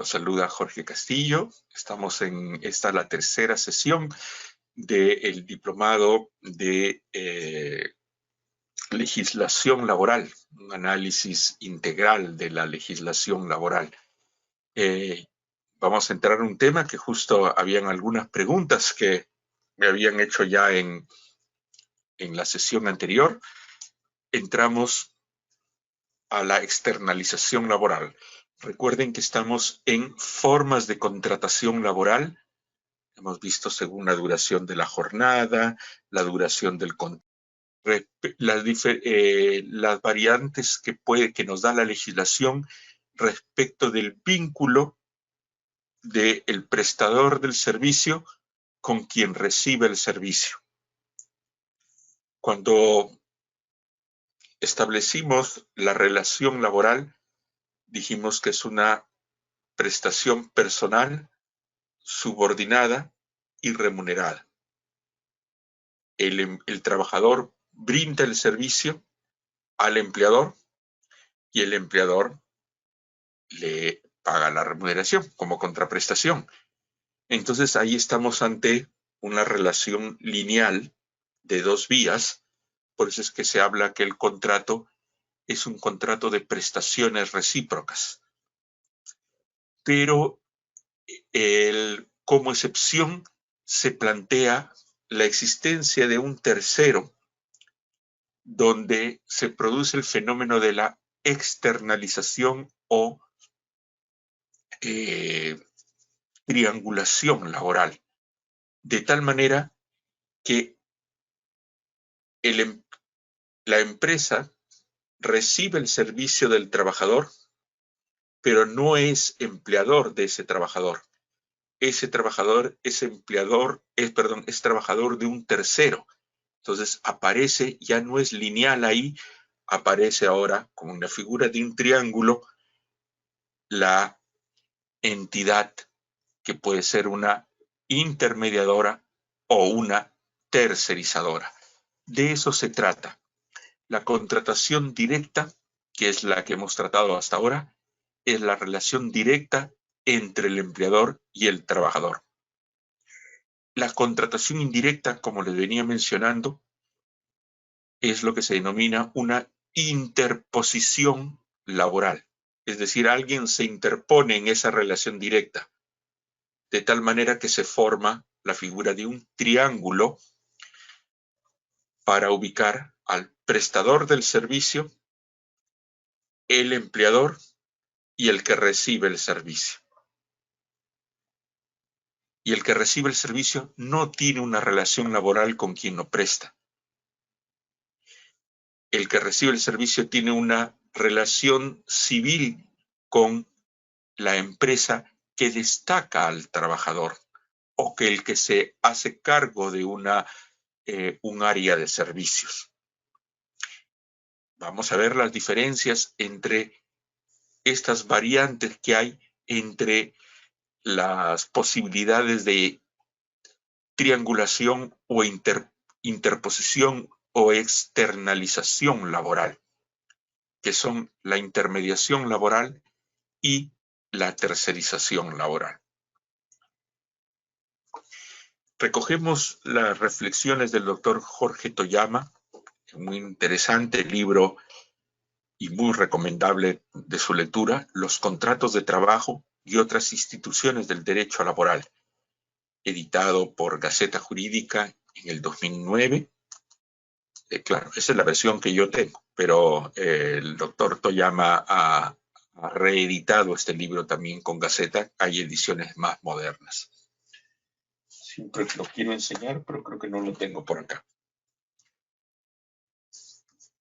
Los saluda Jorge Castillo. Estamos en la tercera sesión del diplomado de legislación laboral, un análisis integral de la legislación laboral. Vamos a entrar en un tema que justo habían algunas preguntas que me habían hecho ya en la sesión anterior. Entramos a la externalización laboral. Recuerden que estamos en formas de contratación laboral. Hemos visto según la duración de la jornada, la duración del contrato, las variantes que nos da la legislación respecto del vínculo del prestador del servicio con quien recibe el servicio. Cuando establecimos la relación laboral, dijimos que es una prestación personal, subordinada y remunerada. El trabajador brinda el servicio al empleador y el empleador le paga la remuneración como contraprestación. Entonces ahí estamos ante una relación lineal de dos vías. Por eso es que se habla que el contrato es un contrato de prestaciones recíprocas. Pero como excepción se plantea la existencia de un tercero donde se produce el fenómeno de la externalización o triangulación laboral, de tal manera que la empresa recibe el servicio del trabajador, pero no es empleador de ese trabajador. Ese trabajador es trabajador de un tercero. Entonces aparece, ya no es lineal ahí, aparece ahora como una figura de un triángulo la entidad que puede ser una intermediadora o una tercerizadora. De eso se trata. La contratación directa, que es la que hemos tratado hasta ahora, es la relación directa entre el empleador y el trabajador. La contratación indirecta, como les venía mencionando, es lo que se denomina una interposición laboral. Es decir, alguien se interpone en esa relación directa, de tal manera que se forma la figura de un triángulo para ubicar al prestador del servicio, el empleador y el que recibe el servicio. Y el que recibe el servicio no tiene una relación laboral con quien lo presta. El que recibe el servicio tiene una relación civil con la empresa que destaca al trabajador o que el que se hace cargo de un área de servicios. Vamos a ver las diferencias entre estas variantes que hay entre las posibilidades de triangulación o interposición o externalización laboral, que son la intermediación laboral y la tercerización laboral. Recogemos las reflexiones del doctor Jorge Toyama, muy interesante libro y muy recomendable de su lectura, Los contratos de trabajo y otras instituciones del derecho laboral, editado por Gaceta Jurídica en el 2009. Claro, esa es la versión que yo tengo, pero el doctor Toyama ha reeditado este libro también con Gaceta. Hay ediciones más modernas. Siempre lo quiero enseñar, pero creo que no lo tengo por acá.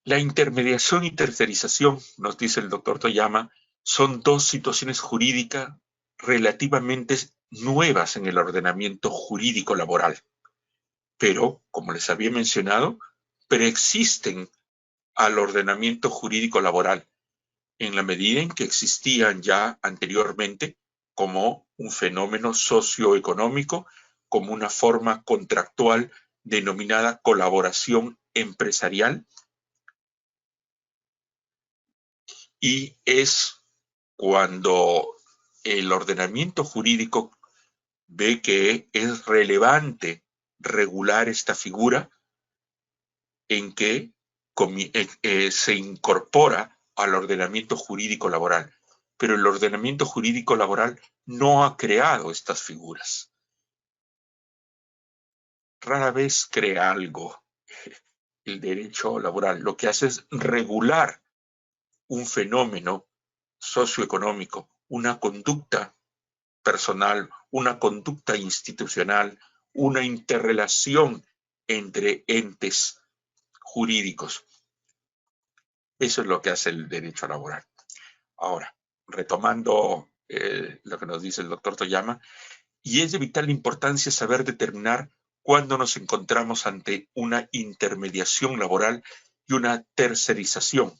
La intermediación y tercerización, nos dice el doctor Toyama, son dos situaciones jurídicas relativamente nuevas en el ordenamiento jurídico laboral, pero, como les había mencionado, preexisten al ordenamiento jurídico laboral en la medida en que existían ya anteriormente como un fenómeno socioeconómico, como una forma contractual denominada colaboración empresarial, y es cuando el ordenamiento jurídico ve que es relevante regular esta figura en que se incorpora al ordenamiento jurídico laboral. Pero el ordenamiento jurídico laboral no ha creado estas figuras. Rara vez crea algo el derecho laboral. Lo que hace es regular un fenómeno socioeconómico, una conducta personal, una conducta institucional, una interrelación entre entes jurídicos. Eso es lo que hace el derecho laboral. Ahora, retomando lo que nos dice el doctor Toyama, y es de vital importancia saber determinar cuándo nos encontramos ante una intermediación laboral y una tercerización,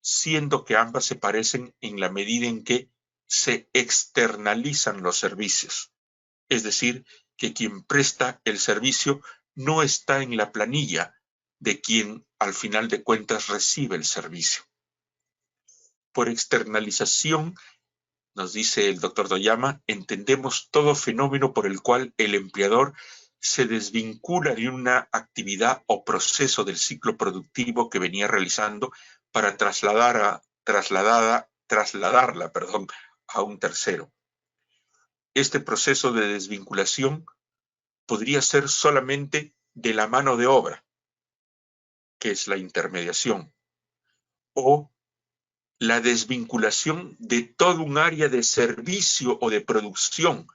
siendo que ambas se parecen en la medida en que se externalizan los servicios. Es decir, que quien presta el servicio no está en la planilla de quien al final de cuentas recibe el servicio. Por externalización, nos dice el doctor Toyama, entendemos todo fenómeno por el cual el empleador se desvincula de una actividad o proceso del ciclo productivo que venía realizando para trasladarla a un tercero. Este proceso de desvinculación podría ser solamente de la mano de obra, que es la intermediación, o la desvinculación de todo un área de servicio o de producción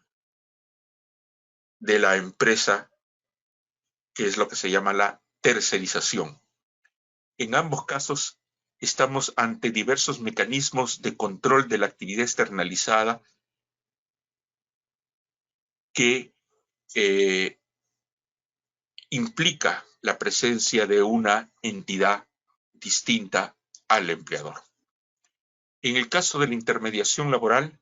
de la empresa, que es lo que se llama la tercerización. En ambos casos, estamos ante diversos mecanismos de control de la actividad externalizada que implica la presencia de una entidad distinta al empleador. En el caso de la intermediación laboral,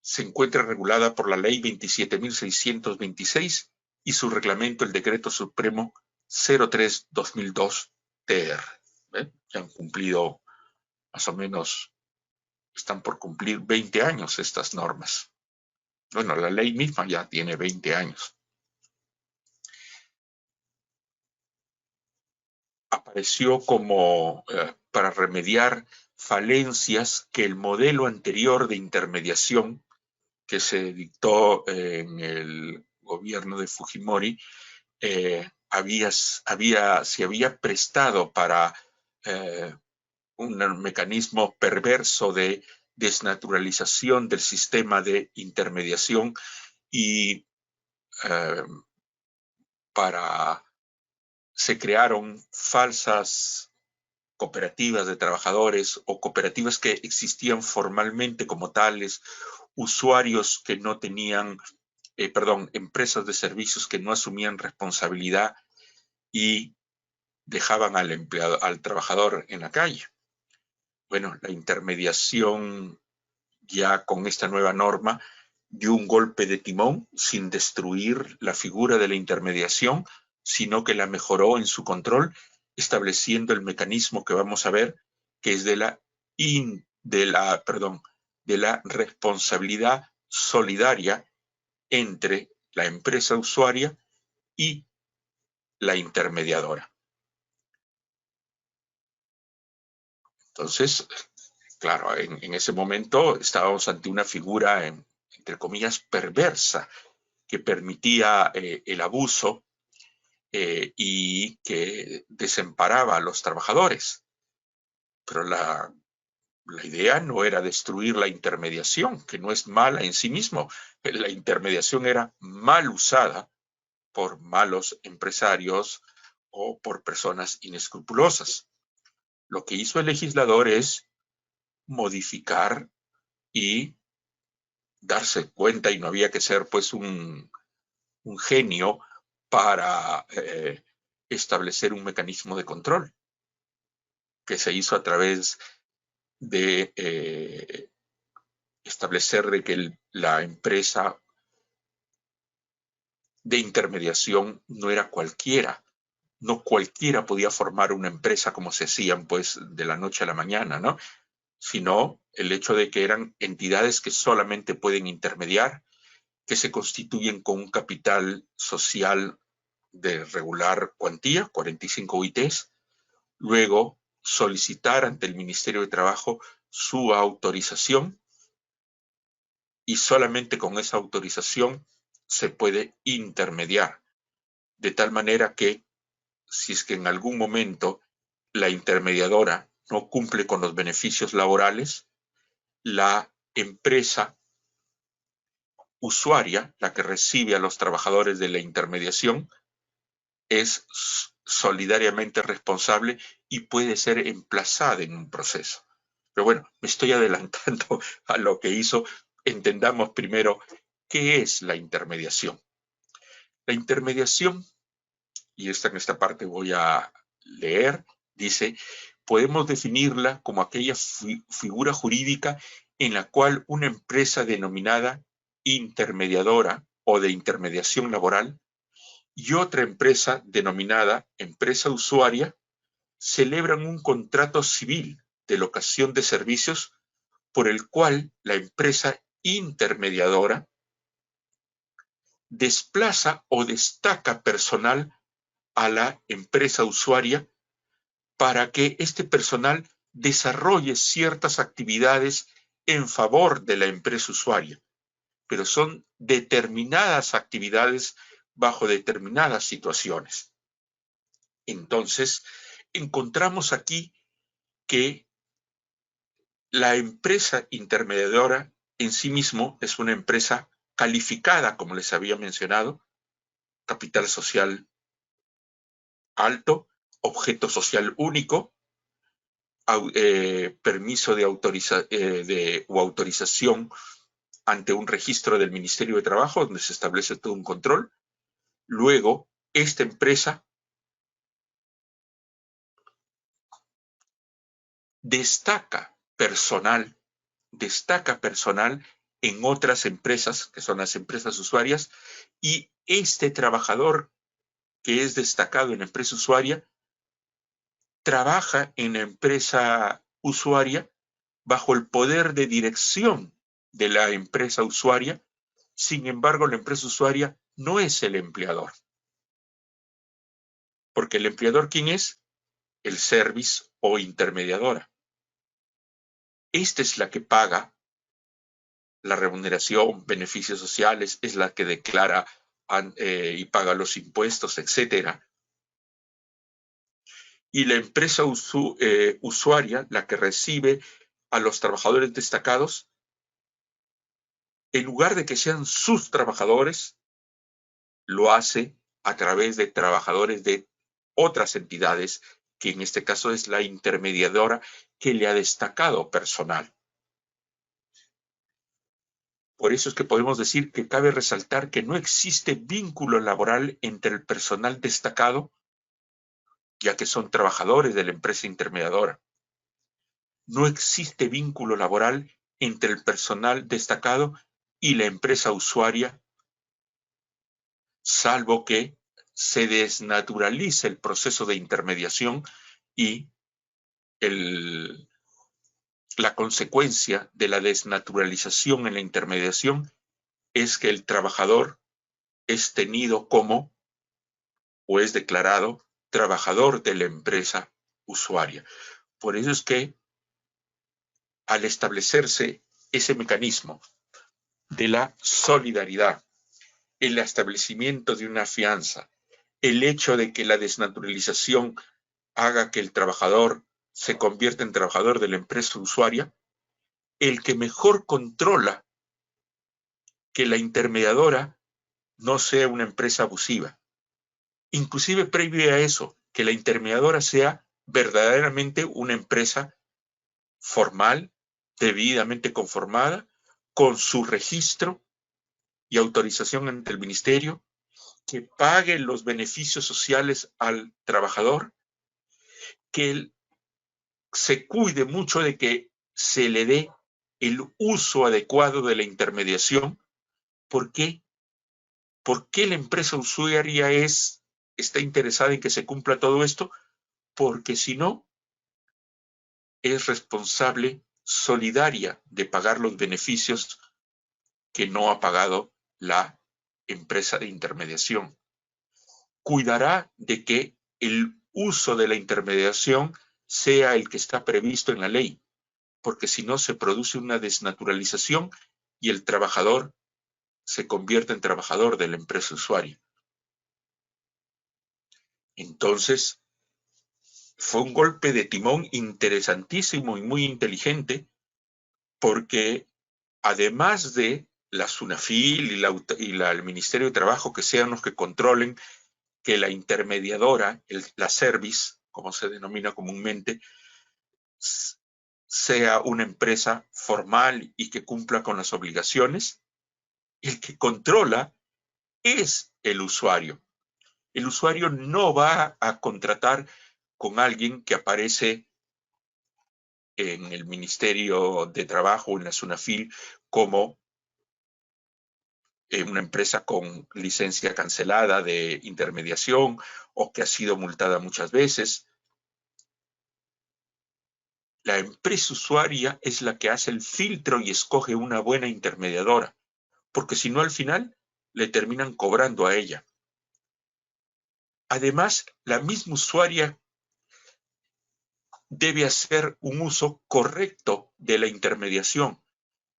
se encuentra regulada por la Ley 27.626 y su reglamento, el Decreto Supremo 03/2002 TR. Ya han cumplido más o menos, están por cumplir 20 años estas normas. Bueno, la ley misma ya tiene 20 años. Apareció como para remediar falencias que el modelo anterior de intermediación que se dictó en el gobierno de Fujimori se había prestado para un mecanismo perverso de desnaturalización del sistema de intermediación y se crearon falsas cooperativas de trabajadores o cooperativas que existían formalmente como tales, usuarios que no tenían, empresas de servicios que no asumían responsabilidad y dejaban al trabajador en la calle. Bueno, la intermediación ya con esta nueva norma dio un golpe de timón sin destruir la figura de la intermediación, sino que la mejoró en su control, estableciendo el mecanismo que vamos a ver, que es de la responsabilidad solidaria entre la empresa usuaria y la intermediadora. Entonces, claro, en ese momento estábamos ante una figura, entre comillas, perversa, que permitía el abuso y que desamparaba a los trabajadores. Pero la idea no era destruir la intermediación, que no es mala en sí mismo. La intermediación era mal usada por malos empresarios o por personas inescrupulosas. Lo que hizo el legislador es modificar y darse cuenta, y no había que ser pues un genio para establecer un mecanismo de control, que se hizo a través de establecer de que la empresa de intermediación no era cualquiera. No cualquiera podía formar una empresa como se hacían pues de la noche a la mañana, ¿no? Sino el hecho de que eran entidades que solamente pueden intermediar, que se constituyen con un capital social de regular cuantía, 45 UITs, luego solicitar ante el Ministerio de Trabajo su autorización y solamente con esa autorización se puede intermediar, de tal manera que si es que en algún momento la intermediadora no cumple con los beneficios laborales, la empresa usuaria, la que recibe a los trabajadores de la intermediación, es solidariamente responsable y puede ser emplazada en un proceso. Pero bueno, me estoy adelantando a lo que hizo. Entendamos primero qué es la intermediación. La intermediación, y en esta parte voy a leer, dice, podemos definirla como aquella figura jurídica en la cual una empresa denominada intermediadora o de intermediación laboral y otra empresa denominada empresa usuaria celebran un contrato civil de locación de servicios por el cual la empresa intermediadora desplaza o destaca personal a la empresa usuaria para que este personal desarrolle ciertas actividades en favor de la empresa usuaria, pero son determinadas actividades bajo determinadas situaciones. Entonces, encontramos aquí que la empresa intermediadora en sí mismo es una empresa calificada, como les había mencionado, capital social alto, objeto social único, permiso de autorización ante un registro del Ministerio de Trabajo, donde se establece todo un control. Luego, esta empresa destaca personal en otras empresas, que son las empresas usuarias, y este trabajador que es destacado en la empresa usuaria trabaja en la empresa usuaria bajo el poder de dirección de la empresa usuaria. Sin embargo, la empresa usuaria no es el empleador. Porque el empleador, ¿quién es? El service o intermediadora. Esta es la que paga la remuneración, beneficios sociales, es la que declara y paga los impuestos, etc. Y la empresa usuaria, la que recibe a los trabajadores destacados, en lugar de que sean sus trabajadores, lo hace a través de trabajadores de otras entidades, que en este caso es la intermediadora que le ha destacado personal. Por eso es que podemos decir que cabe resaltar que no existe vínculo laboral entre el personal destacado, ya que son trabajadores de la empresa intermediadora. No existe vínculo laboral entre el personal destacado y la empresa usuaria, salvo que se desnaturalice el proceso de intermediación y la consecuencia de la desnaturalización en la intermediación es que el trabajador es tenido como o es declarado trabajador de la empresa usuaria. Por eso es que al establecerse ese mecanismo de la solidaridad, el establecimiento de una fianza, el hecho de que la desnaturalización haga que el trabajador se convierta en trabajador de la empresa usuaria, el que mejor controla que la intermediadora no sea una empresa abusiva. Inclusive previo a eso, que la intermediadora sea verdaderamente una empresa formal, debidamente conformada, con su registro y autorización ante el ministerio, que pague los beneficios sociales al trabajador, que él se cuide mucho de que se le dé el uso adecuado de la intermediación. ¿Por qué? ¿Por qué la empresa usuaria está interesada en que se cumpla todo esto? Porque si no, es responsable solidaria de pagar los beneficios que no ha pagado la empresa de intermediación. Cuidará de que el uso de la intermediación sea el que está previsto en la ley, porque si no se produce una desnaturalización y el trabajador se convierte en trabajador de la empresa usuaria. Entonces, fue un golpe de timón interesantísimo y muy inteligente, porque además de la SUNAFIL y el Ministerio de Trabajo, que sean los que controlen que la intermediadora, la service, como se denomina comúnmente, sea una empresa formal y que cumpla con las obligaciones, el que controla es el usuario. El usuario no va a contratar con alguien que aparece en el Ministerio de Trabajo o en la SUNAFIL como una empresa con licencia cancelada de intermediación o que ha sido multada muchas veces. La empresa usuaria es la que hace el filtro y escoge una buena intermediadora, porque si no, al final le terminan cobrando a ella. Además, la misma usuaria debe hacer un uso correcto de la intermediación.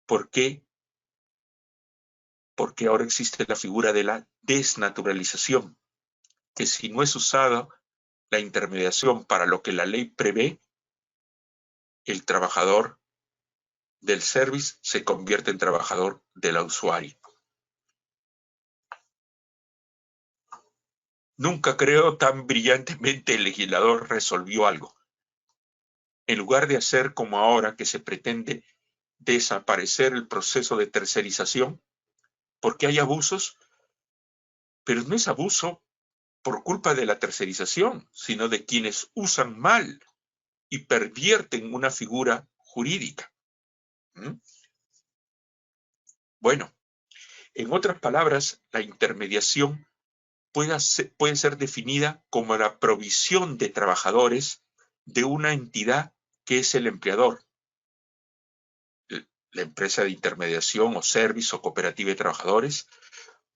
¿Por qué? Porque ahora existe la figura de la desnaturalización, que si no es usada la intermediación para lo que la ley prevé, el trabajador del service se convierte en trabajador de la usuaria. Nunca creo tan brillantemente el legislador resolvió algo. En lugar de hacer como ahora, que se pretende desaparecer el proceso de tercerización, porque hay abusos, pero no es abuso por culpa de la tercerización, sino de quienes usan mal y pervierten una figura jurídica. Bueno, en otras palabras, la intermediación puede ser definida como la provisión de trabajadores de una entidad que es el empleador, la empresa de intermediación o service o cooperativa de trabajadores,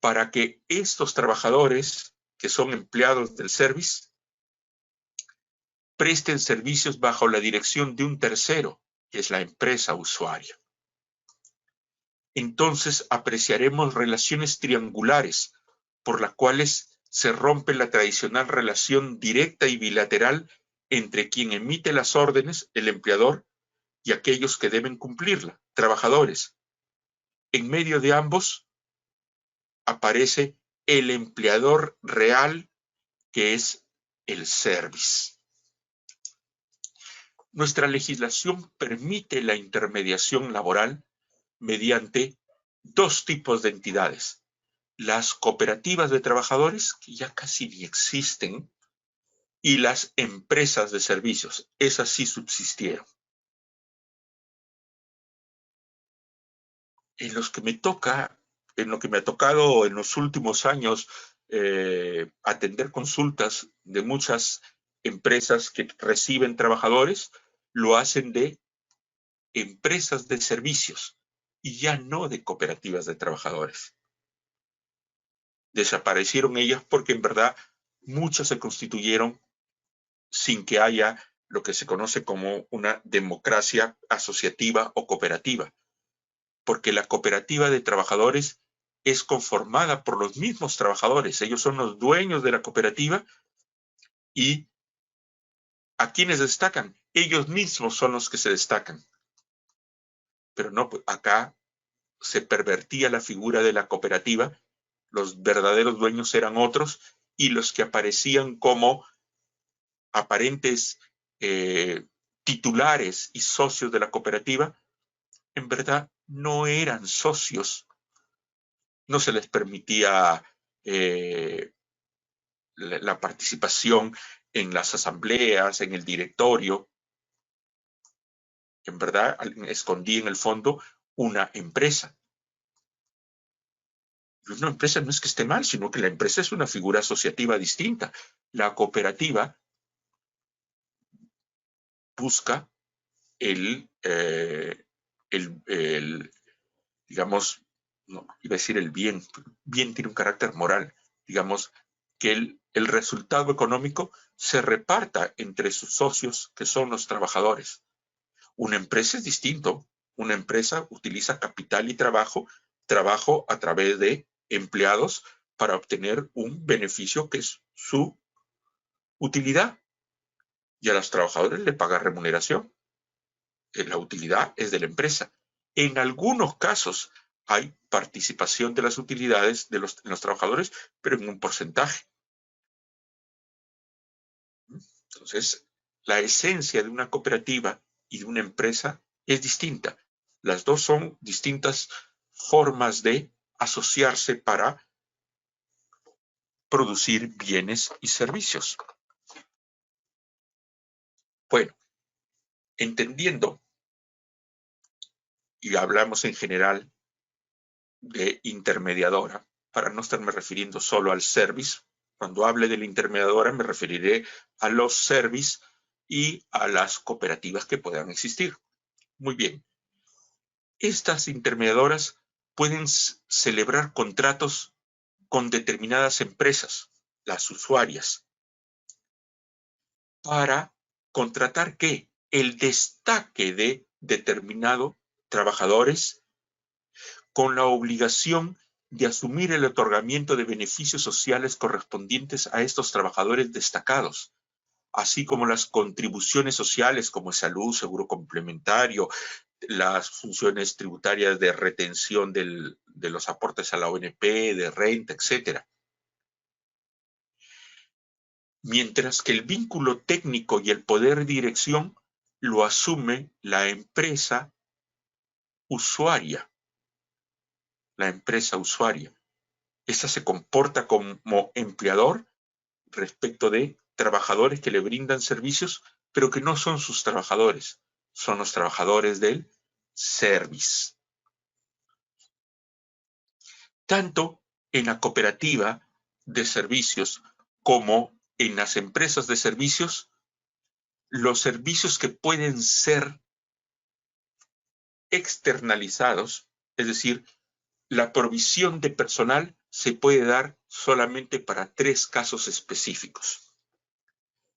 para que estos trabajadores que son empleados del service presten servicios bajo la dirección de un tercero, que es la empresa usuaria. Entonces apreciaremos relaciones triangulares por las cuales se rompe la tradicional relación directa y bilateral entre quien emite las órdenes, el empleador, y aquellos que deben cumplirla, trabajadores. En medio de ambos aparece el empleador real, que es el service. Nuestra legislación permite la intermediación laboral mediante dos tipos de entidades: las cooperativas de trabajadores, que ya casi ni existen, y las empresas de servicios. Esas sí subsistieron. En lo que me ha tocado en los últimos años atender consultas de muchas empresas que reciben trabajadores, lo hacen de empresas de servicios y ya no de cooperativas de trabajadores. Desaparecieron ellas porque en verdad muchas se constituyeron sin que haya lo que se conoce como una democracia asociativa o cooperativa, porque la cooperativa de trabajadores es conformada por los mismos trabajadores. Ellos son los dueños de la cooperativa y ¿a quiénes destacan? Ellos mismos son los que se destacan. Pero no, acá se pervertía la figura de la cooperativa, los verdaderos dueños eran otros y los que aparecían como aparentes titulares y socios de la cooperativa, en verdad no eran socios. No se les permitía la participación en las asambleas, en el directorio. En verdad, escondí en el fondo una empresa. Una empresa no es que esté mal, sino que la empresa es una figura asociativa distinta. La cooperativa busca el digamos, no, iba a decir el bien tiene un carácter moral, digamos, que el resultado económico se reparta entre sus socios, que son los trabajadores. Una empresa es distinto. Una empresa utiliza capital y trabajo a través de empleados para obtener un beneficio que es su utilidad. Y a los trabajadores le paga remuneración. La utilidad es de la empresa. En algunos casos hay participación de las utilidades de los trabajadores, pero en un porcentaje. Entonces, la esencia de una cooperativa y de una empresa es distinta. Las dos son distintas formas de asociarse para producir bienes y servicios. Bueno, entendiendo, y hablamos en general de intermediadora, para no estarme refiriendo solo al service. Cuando hable de la intermediadora me referiré a los service y a las cooperativas que puedan existir. Muy bien. Estas intermediadoras pueden celebrar contratos con determinadas empresas, las usuarias, para contratar ¿qué? El destaque de determinados trabajadores con la obligación de asumir el otorgamiento de beneficios sociales correspondientes a estos trabajadores destacados, así como las contribuciones sociales como salud, seguro complementario, las funciones tributarias de retención de los aportes a la ONP, de renta, etc. Mientras que el vínculo técnico y el poder de dirección lo asume la empresa usuaria. La empresa usuaria. Esta se comporta como empleador respecto de trabajadores que le brindan servicios, pero que no son sus trabajadores, son los trabajadores del service. Tanto en la cooperativa de servicios como en las empresas de servicios, los servicios que pueden ser externalizados, es decir, la provisión de personal se puede dar solamente para 3 casos específicos.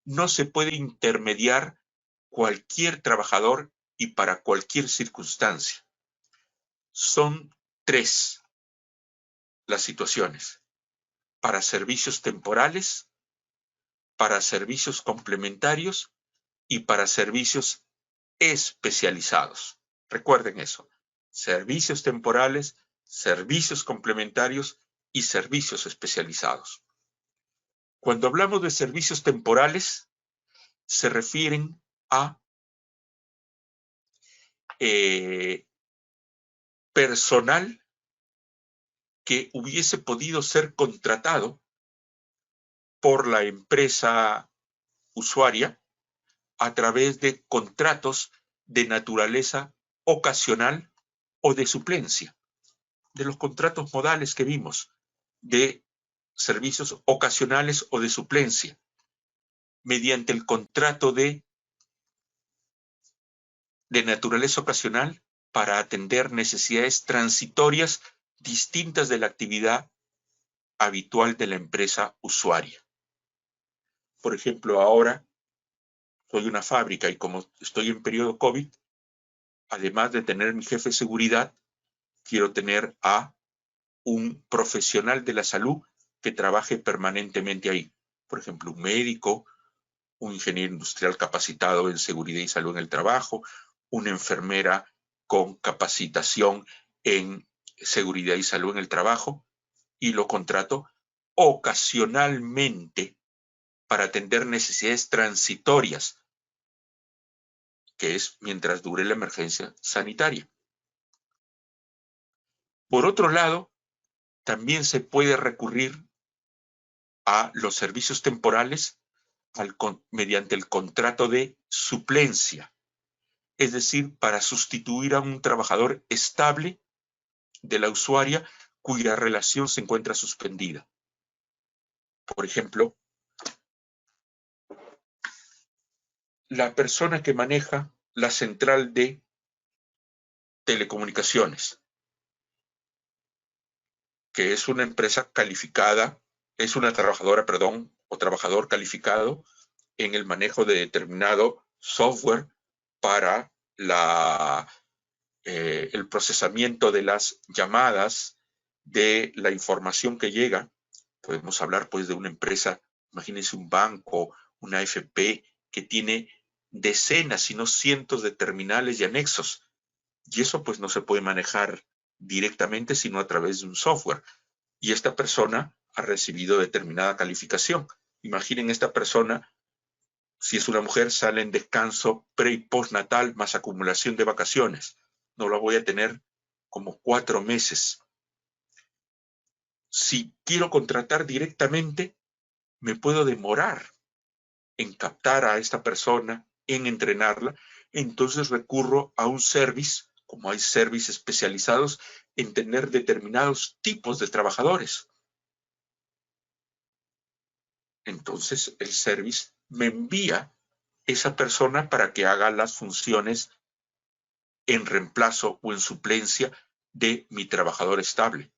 No se puede intermediar cualquier trabajador y para cualquier circunstancia. Son 3 las situaciones: para servicios temporales, para servicios complementarios y para servicios especializados. Recuerden eso: servicios temporales, servicios complementarios y servicios especializados. Cuando hablamos de servicios temporales, se refieren a personal que hubiese podido ser contratado por la empresa usuaria a través de contratos de naturaleza ocasional o de suplencia, de los contratos modales que vimos, de servicios ocasionales o de suplencia, mediante el contrato de naturaleza ocasional para atender necesidades transitorias distintas de la actividad habitual de la empresa usuaria. Por ejemplo, ahora soy una fábrica y como estoy en periodo COVID, además de tener mi jefe de seguridad, quiero tener a un profesional de la salud que trabaje permanentemente ahí. Por ejemplo, un médico, un ingeniero industrial capacitado en seguridad y salud en el trabajo, una enfermera con capacitación en seguridad y salud en el trabajo, y lo contrato ocasionalmente para atender necesidades transitorias, que es mientras dure la emergencia sanitaria. Por otro lado, también se puede recurrir a los servicios temporales mediante el contrato de suplencia, es decir, para sustituir a un trabajador estable de la usuaria cuya relación se encuentra suspendida. Por ejemplo, la persona que maneja la central de Telecomunicaciones, que es una empresa calificada, es una trabajadora, perdón, o trabajador calificado en el manejo de determinado software para el procesamiento de las llamadas, de la información que llega. Podemos hablar pues de una empresa, imagínense un banco, una AFP, que tiene decenas, si no cientos de terminales y anexos. Y eso pues no se puede manejar directamente, sino a través de un software. Y esta persona ha recibido determinada calificación. Imaginen esta persona, si es una mujer, sale en descanso pre y postnatal más acumulación de vacaciones. No la voy a tener como 4 meses. Si quiero contratar directamente, me puedo demorar en captar a esta persona, en entrenarla. Entonces recurro a un service, como hay servicios especializados en tener determinados tipos de trabajadores. Entonces el service me envía esa persona para que haga las funciones en reemplazo o en suplencia de mi trabajador estable.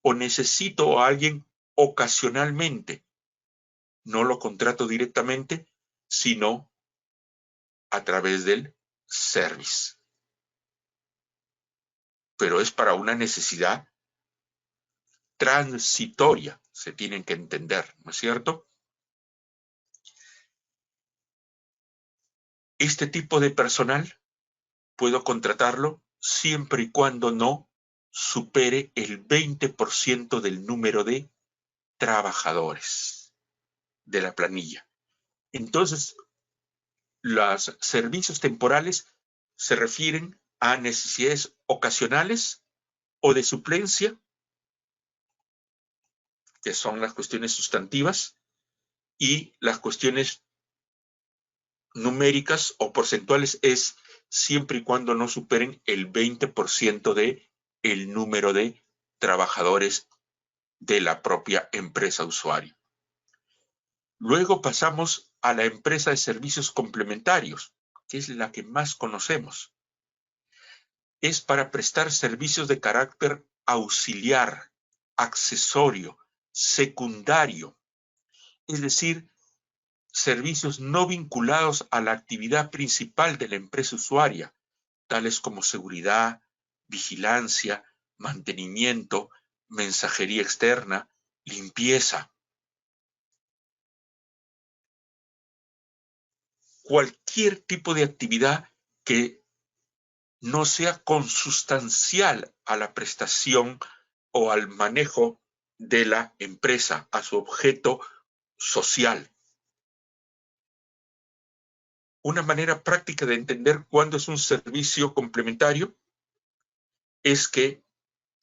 O necesito a alguien ocasionalmente. No lo contrato directamente, sino a través del service. Pero es para una necesidad transitoria, se tienen que entender, ¿no es cierto? Este tipo de personal puedo contratarlo siempre y cuando no supere el 20% del número de trabajadores de la planilla. Entonces, los servicios temporales se refieren a necesidades ocasionales o de suplencia, que son las cuestiones sustantivas, y las cuestiones numéricas o porcentuales es siempre y cuando no superen el 20% de el número de trabajadores de la propia empresa usuario. Luego pasamos a la empresa de servicios complementarios, que es la que más conocemos. Es para prestar servicios de carácter auxiliar, accesorio, secundario, es decir, servicios no vinculados a la actividad principal de la empresa usuaria, tales como seguridad, vigilancia, mantenimiento, mensajería externa, limpieza. Cualquier tipo de actividad que no sea consustancial a la prestación o al manejo de la empresa, a su objeto social. Una manera práctica de entender cuándo es un servicio complementario es que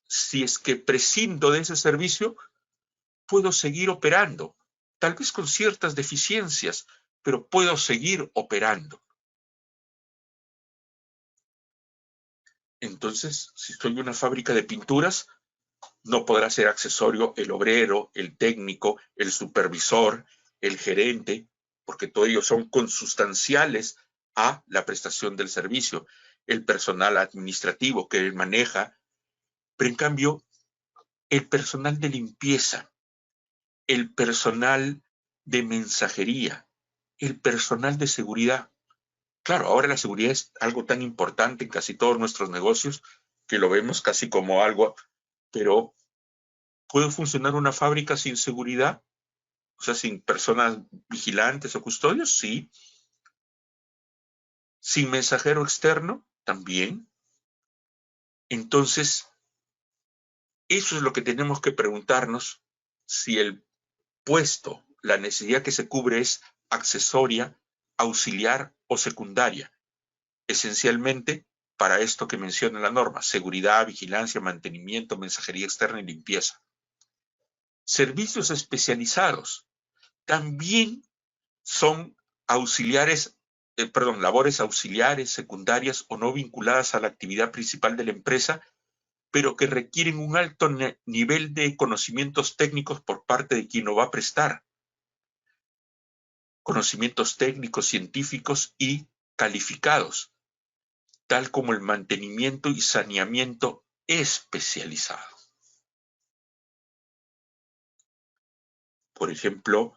si es que prescindo de ese servicio, puedo seguir operando, tal vez con ciertas deficiencias, pero puedo seguir operando. Entonces, si soy una fábrica de pinturas, no podrá ser accesorio el obrero, el técnico, el supervisor, el gerente, porque todos ellos son consustanciales a la prestación del servicio. El personal administrativo que maneja, pero en cambio, el personal de limpieza, el personal de mensajería, el personal de seguridad. Claro, ahora la seguridad es algo tan importante en casi todos nuestros negocios que lo vemos casi como algo, pero ¿puede funcionar una fábrica sin seguridad? O sea, sin personas vigilantes o custodios, sí. Sin mensajero externo, también. Entonces, eso es lo que tenemos que preguntarnos, si el puesto, la necesidad que se cubre es accesoria, auxiliar o secundaria. Esencialmente para esto que menciona la norma: seguridad, vigilancia, mantenimiento, mensajería externa y limpieza. Servicios especializados también son labores auxiliares, secundarias o no vinculadas a la actividad principal de la empresa, pero que requieren un alto nivel de conocimientos técnicos por parte de quien lo va a prestar. Conocimientos técnicos, científicos y calificados. tal como el mantenimiento y saneamiento especializado. Por ejemplo,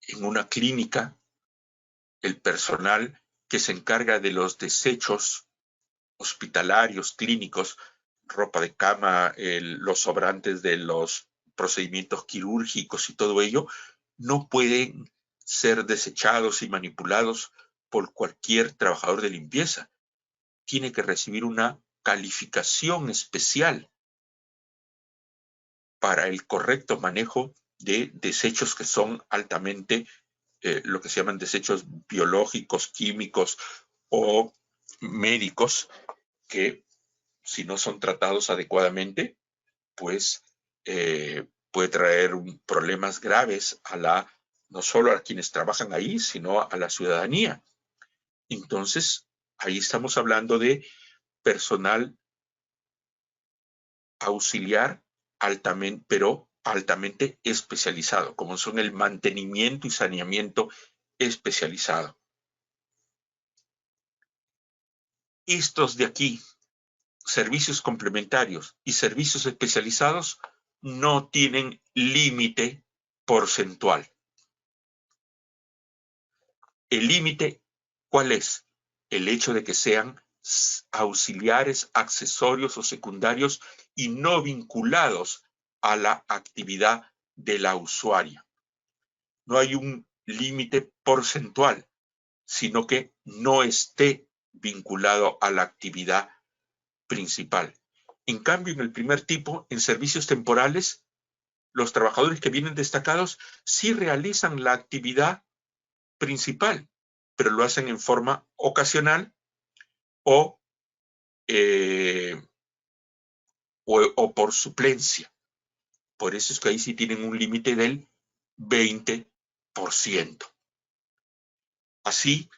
en una clínica, el personal que se encarga de los desechos hospitalarios, clínicos, ropa de cama, los sobrantes de los procedimientos quirúrgicos y todo ello, no pueden ser desechados y manipulados por cualquier trabajador de limpieza. Tiene que recibir una calificación especial para el correcto manejo de desechos que son altamente lo que se llaman desechos biológicos, químicos o médicos, que si no son tratados adecuadamente, pues puede traer problemas graves no solo a quienes trabajan ahí, sino a la ciudadanía. Entonces, ahí estamos hablando de personal auxiliar pero altamente especializado, como son el mantenimiento y saneamiento especializado. Estos de aquí, servicios complementarios y servicios especializados, no tienen límite porcentual. El límite, ¿cuál es? El hecho de que sean auxiliares, accesorios o secundarios y no vinculados a la actividad de la usuaria. No hay un límite porcentual, sino que no esté vinculado a la actividad principal. En cambio, en el primer tipo, en servicios temporales, los trabajadores que vienen destacados sí realizan la actividad principal, pero lo hacen en forma ocasional o por suplencia. Por eso es que ahí sí tienen un límite del 20%. Así,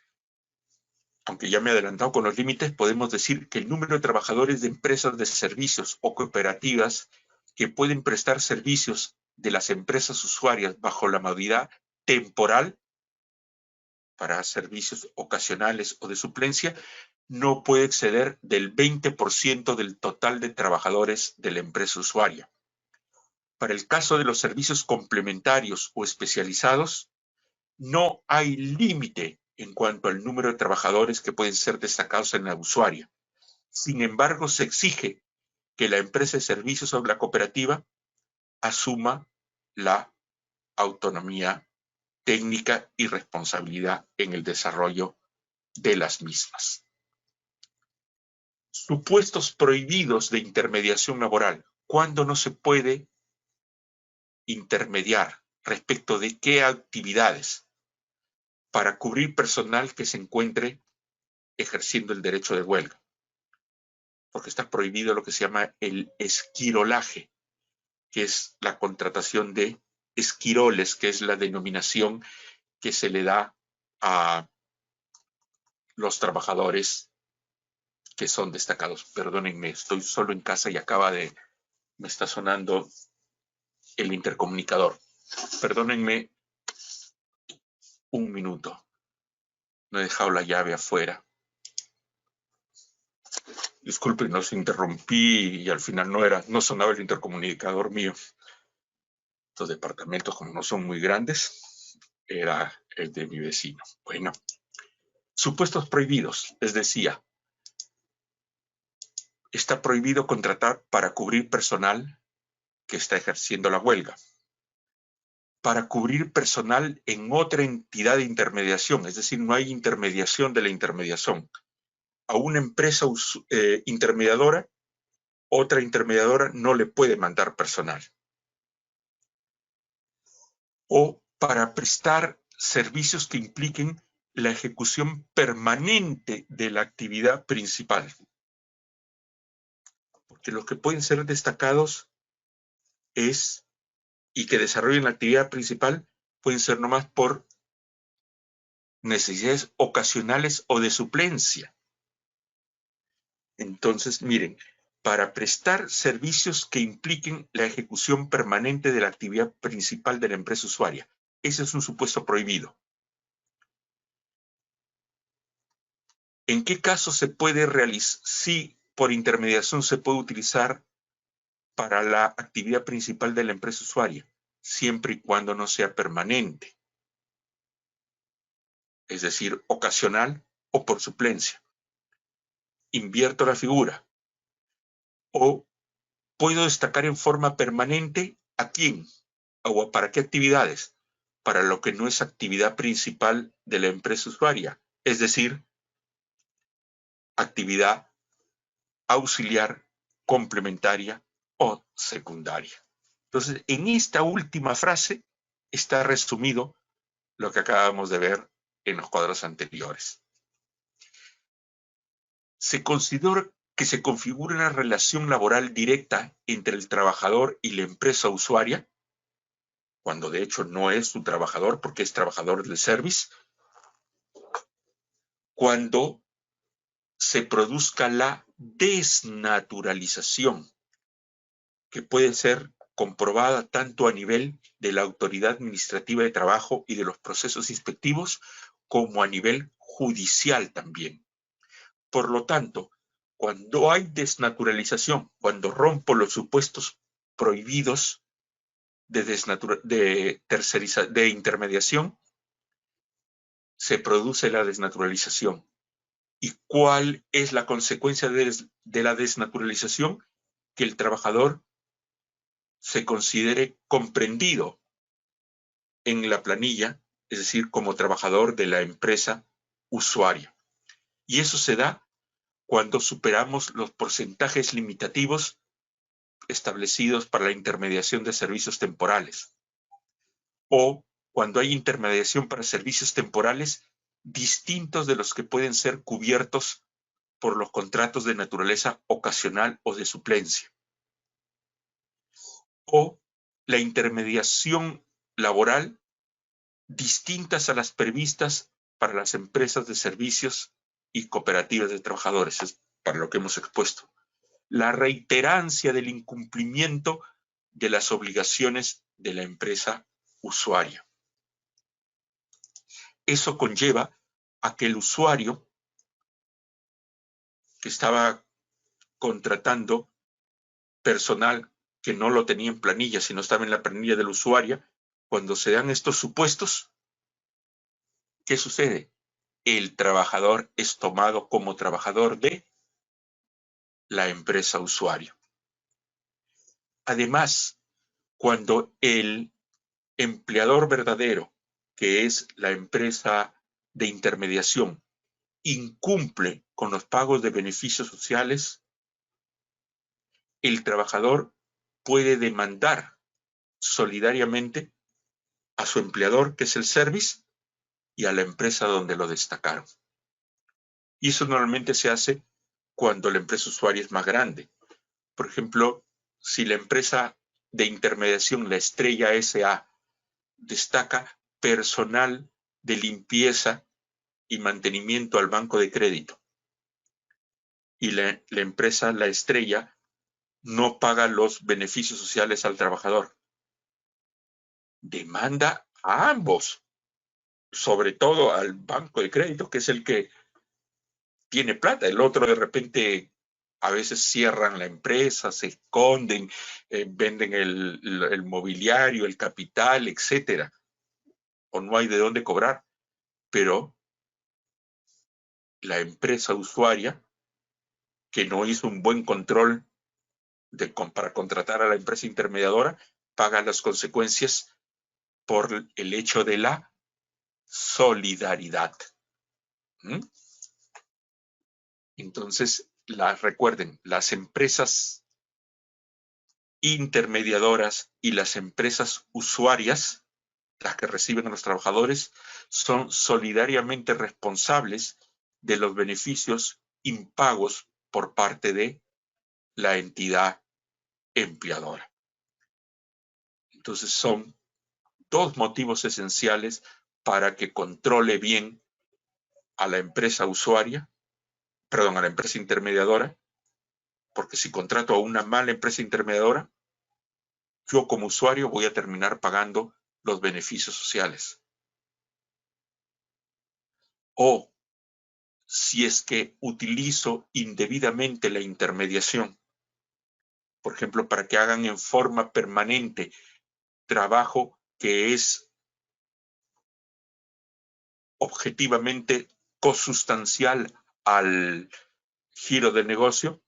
aunque ya me he adelantado con los límites, podemos decir que el número de trabajadores de empresas de servicios o cooperativas que pueden prestar servicios de las empresas usuarias bajo la modalidad temporal para servicios ocasionales o de suplencia no puede exceder del 20% del total de trabajadores de la empresa usuaria. Para el caso de los servicios complementarios o especializados, no hay límite en cuanto al número de trabajadores que pueden ser destacados en la usuaria. Sin embargo, se exige que la empresa de servicios o la cooperativa asuma la autonomía técnica y responsabilidad en el desarrollo de las mismas. Supuestos prohibidos de intermediación laboral. ¿Cuándo no se puede intermediar? ¿Respecto de qué actividades? Para cubrir personal que se encuentre ejerciendo el derecho de huelga. Porque está prohibido lo que se llama el esquirolaje, que es la contratación de esquiroles, que es la denominación que se le da a los trabajadores que son destacados. Perdónenme, estoy solo en casa y me está sonando el intercomunicador. Perdónenme un minuto. No he dejado la llave afuera. Disculpen, no se interrumpí y al final no sonaba el intercomunicador mío. Estos departamentos, como no son muy grandes, era el de mi vecino. Bueno, supuestos prohibidos, les decía. Está prohibido contratar para cubrir personal que está ejerciendo la huelga, para cubrir personal en otra entidad de intermediación, es decir, no hay intermediación de la intermediación. A una empresa intermediadora, otra intermediadora no le puede mandar personal. O para prestar servicios que impliquen la ejecución permanente de la actividad principal. Porque los que pueden ser destacados y que desarrollen la actividad principal pueden ser nomás por necesidades ocasionales o de suplencia. Entonces, miren, para prestar servicios que impliquen la ejecución permanente de la actividad principal de la empresa usuaria. Ese es un supuesto prohibido. ¿En qué caso se puede realizar? Sí, por intermediación se puede utilizar para la actividad principal de la empresa usuaria, siempre y cuando no sea permanente, es decir, ocasional o por suplencia. Invierto la figura. O puedo destacar en forma permanente a quién o para qué actividades, para lo que no es actividad principal de la empresa usuaria, es decir, actividad auxiliar, complementaria o secundaria. Entonces, en esta última frase está resumido lo que acabamos de ver en los cuadros anteriores. Se considera que se configura una relación laboral directa entre el trabajador y la empresa usuaria, cuando de hecho no es su trabajador porque es trabajador del service, cuando se produzca la desnaturalización, que puede ser comprobada tanto a nivel de la autoridad administrativa de trabajo y de los procesos inspectivos, como a nivel judicial también. Por lo tanto, cuando hay desnaturalización, cuando rompo los supuestos prohibidos de intermediación, se produce la desnaturalización. ¿Y cuál es la consecuencia de la desnaturalización? Que el trabajador se considere comprendido en la planilla, es decir, como trabajador de la empresa usuaria. Y eso se da cuando superamos los porcentajes limitativos establecidos para la intermediación de servicios temporales, o cuando hay intermediación para servicios temporales distintos de los que pueden ser cubiertos por los contratos de naturaleza ocasional o de suplencia, o la intermediación laboral distintas a las previstas para las empresas de servicios y cooperativas de trabajadores, es para lo que hemos expuesto. La reiterancia del incumplimiento de las obligaciones de la empresa usuaria. Eso conlleva a que el usuario que estaba contratando personal que no lo tenía en planilla, sino estaba en la planilla del usuario, cuando se dan estos supuestos, ¿qué sucede? El trabajador es tomado como trabajador de la empresa usuario. Además, cuando el empleador verdadero, que es la empresa de intermediación, incumple con los pagos de beneficios sociales, el trabajador puede demandar solidariamente a su empleador, que es el service, y a la empresa donde lo destacaron. Y eso normalmente se hace cuando la empresa usuaria es más grande. Por ejemplo, si la empresa de intermediación, la Estrella S.A., destaca personal de limpieza y mantenimiento al banco de crédito, y la empresa, la Estrella, no paga los beneficios sociales al trabajador, demanda a ambos, sobre todo al banco de crédito, que es el que tiene plata. El otro de repente a veces cierran la empresa, se esconden, venden el mobiliario, el capital, etcétera, o no hay de dónde cobrar. Pero la empresa usuaria, que no hizo un buen control para contratar a la empresa intermediadora, paga las consecuencias por el hecho de la solidaridad. Entonces, recuerden, las empresas intermediadoras y las empresas usuarias, las que reciben a los trabajadores, son solidariamente responsables de los beneficios impagos por parte de la entidad empleadora. Entonces, son dos motivos esenciales para que controle bien a la empresa usuaria, perdón, a la empresa intermediadora, porque si contrato a una mala empresa intermediadora, yo como usuario voy a terminar pagando los beneficios sociales. O si es que utilizo indebidamente la intermediación. Por ejemplo, para que hagan en forma permanente trabajo que es objetivamente consustancial al giro del negocio,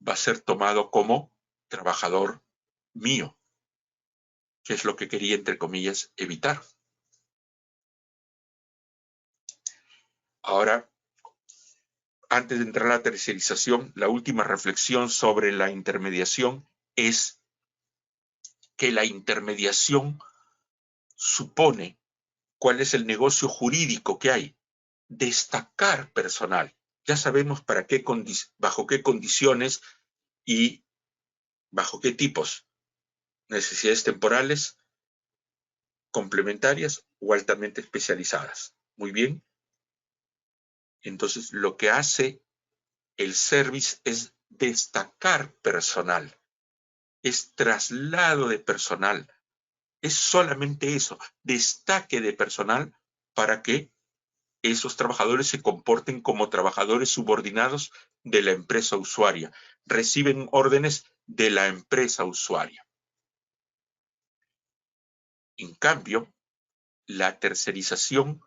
va a ser tomado como trabajador mío, que es lo que quería, entre comillas, evitar. Ahora, antes de entrar a la tercerización, la última reflexión sobre la intermediación es que la intermediación supone cuál es el negocio jurídico que hay. Destacar personal. Ya sabemos para qué bajo qué condiciones y bajo qué tipos. Necesidades temporales, complementarias o altamente especializadas. Muy bien. Entonces, lo que hace el service es destacar personal. Es traslado de personal. Es solamente eso, destaque de personal para que esos trabajadores se comporten como trabajadores subordinados de la empresa usuaria. Reciben órdenes de la empresa usuaria. En cambio, la tercerización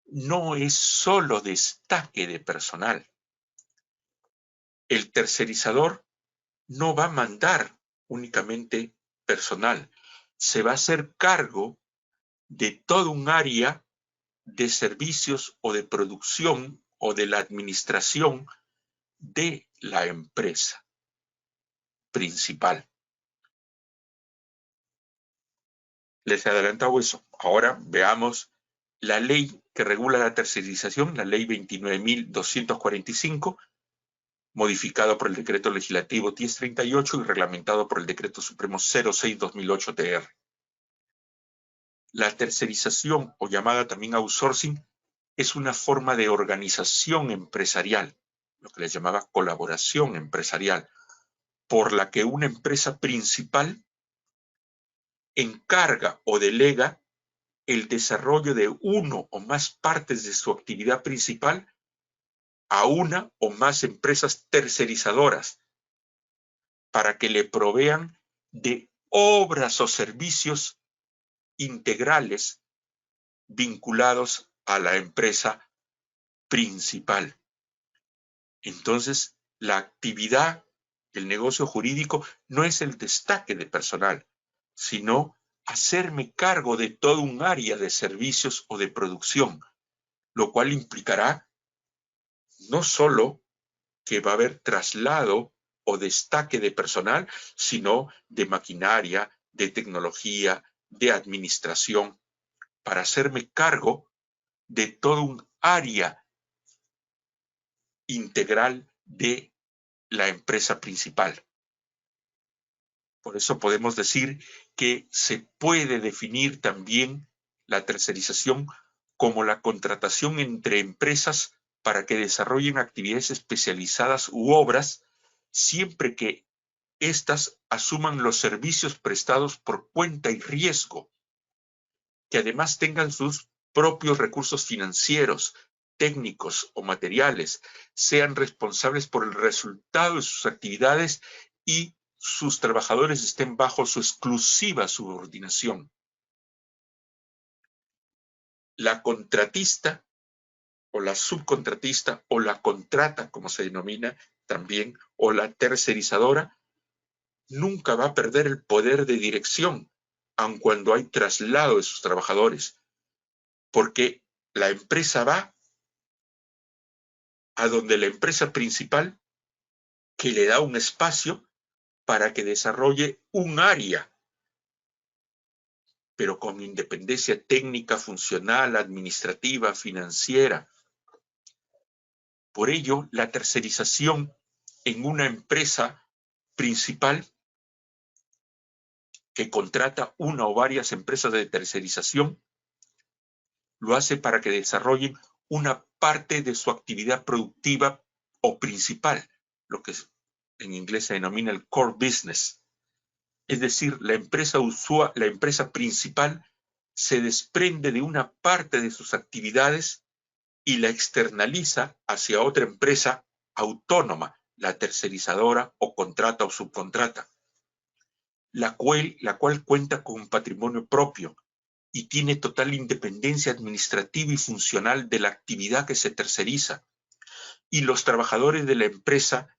no es solo destaque de personal. El tercerizador no va a mandar únicamente personal, se va a hacer cargo de todo un área de servicios o de producción o de la administración de la empresa principal. Les he adelantado eso. Ahora veamos la ley que regula la tercerización, la ley 29.245, modificado por el decreto legislativo 1038 y reglamentado por el decreto supremo 06/2008-TR. La tercerización, o llamada también outsourcing, es una forma de organización empresarial, lo que les llamaba colaboración empresarial, por la que una empresa principal encarga o delega el desarrollo de uno o más partes de su actividad principal a una o más empresas tercerizadoras para que le provean de obras o servicios integrales vinculados a la empresa principal. Entonces, la actividad del negocio jurídico no es el destaque de personal, sino hacerme cargo de todo un área de servicios o de producción, lo cual implicará no solo que va a haber traslado o destaque de personal, sino de maquinaria, de tecnología, de administración, para hacerme cargo de todo un área integral de la empresa principal. Por eso podemos decir que se puede definir también la tercerización como la contratación entre empresas para que desarrollen actividades especializadas u obras, siempre que éstas asuman los servicios prestados por cuenta y riesgo, que además tengan sus propios recursos financieros, técnicos o materiales, sean responsables por el resultado de sus actividades y sus trabajadores estén bajo su exclusiva subordinación. La contratista o la subcontratista o la contrata, como se denomina también, o la tercerizadora, nunca va a perder el poder de dirección, aun cuando hay traslado de sus trabajadores, porque la empresa va a donde la empresa principal que le da un espacio para que desarrolle un área, pero con independencia técnica, funcional, administrativa, financiera. Por ello, la tercerización en una empresa principal que contrata una o varias empresas de tercerización lo hace para que desarrollen una parte de su actividad productiva o principal, lo que en inglés se denomina el core business. Es decir, la empresa principal se desprende de una parte de sus actividades y la externaliza hacia otra empresa autónoma, la tercerizadora o contrata o subcontrata, la cual cuenta con un patrimonio propio y tiene total independencia administrativa y funcional de la actividad que se terceriza. Y los trabajadores de la empresa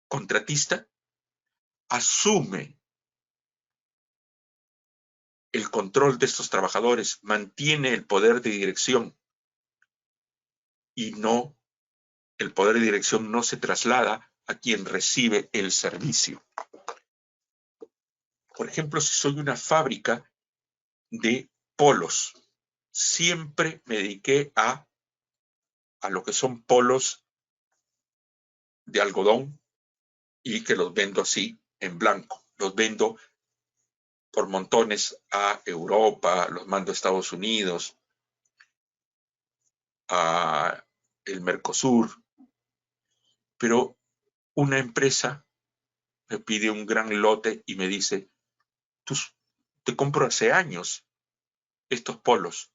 contratista asumen el control de estos trabajadores, mantiene el poder de dirección y no, el poder de dirección no se traslada a quien recibe el servicio. Por ejemplo, si soy una fábrica de polos, siempre me dediqué a lo que son polos de algodón y que los vendo así en blanco. Los vendo por montones a Europa, los mando a Estados Unidos, a el Mercosur, pero una empresa me pide un gran lote y me dice, te compro hace años estos polos,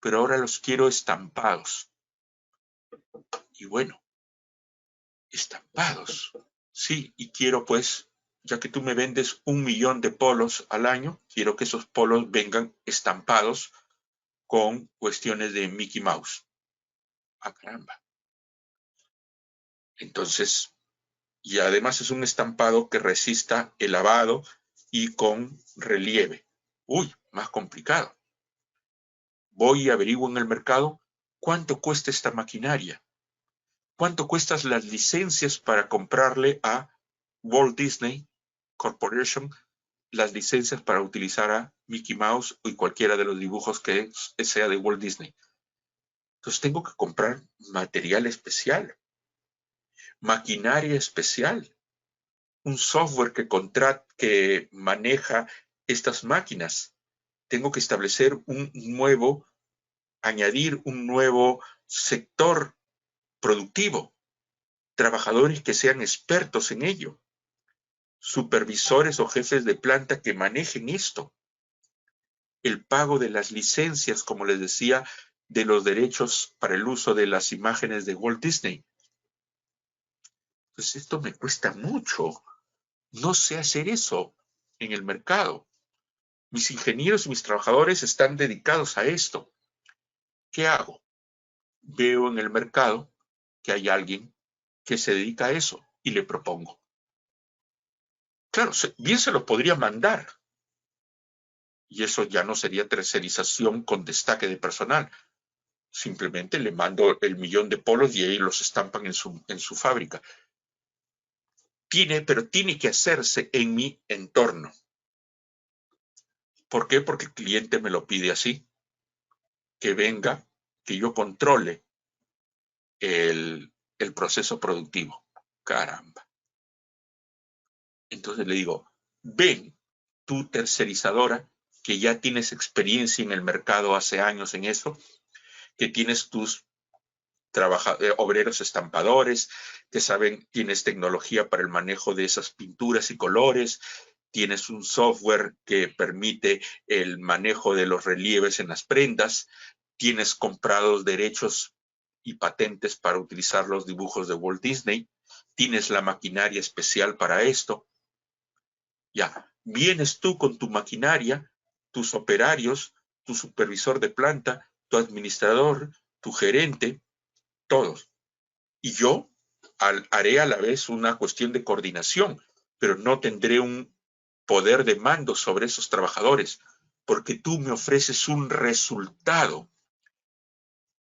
pero ahora los quiero estampados. Y bueno, estampados, sí, y quiero pues, ya que tú me vendes 1 millón de polos al año, quiero que esos polos vengan estampados con cuestiones de Mickey Mouse. Ah, caramba. Entonces, y además es un estampado que resista el lavado y con relieve. Uy, más complicado. Voy y averiguo en el mercado cuánto cuesta esta maquinaria, cuánto cuestan las licencias para comprarle a Walt Disney Corporation las licencias para utilizar a Mickey Mouse y cualquiera de los dibujos que sea de Walt Disney. Entonces tengo que comprar material especial, maquinaria especial, un software que maneja estas máquinas. Tengo que establecer añadir un nuevo sector productivo, trabajadores que sean expertos en ello, supervisores o jefes de planta que manejen esto, el pago de las licencias, como les decía, de los derechos para el uso de las imágenes de Walt Disney. Pues esto me cuesta mucho. No sé hacer eso en el mercado. Mis ingenieros y mis trabajadores están dedicados a esto. ¿Qué hago? Veo en el mercado que hay alguien que se dedica a eso y le propongo. Claro, bien se lo podría mandar. Y eso ya no sería tercerización con destaque de personal. Simplemente le mando el 1 millón de polos y ahí los estampan en su fábrica. Pero tiene que hacerse en mi entorno. ¿Por qué? Porque el cliente me lo pide así. Que venga, que yo controle el proceso productivo. Caramba. Entonces le digo, ven, tú tercerizadora, que ya tienes experiencia en el mercado hace años en eso, que tienes tus obreros estampadores, que tienes tecnología para el manejo de esas pinturas y colores, tienes un software que permite el manejo de los relieves en las prendas, tienes comprados derechos y patentes para utilizar los dibujos de Walt Disney, tienes la maquinaria especial para esto. Ya, vienes tú con tu maquinaria, tus operarios, tu supervisor de planta, tu administrador, tu gerente, todos. Y yo haré a la vez una cuestión de coordinación, pero no tendré un poder de mando sobre esos trabajadores, porque tú me ofreces un resultado.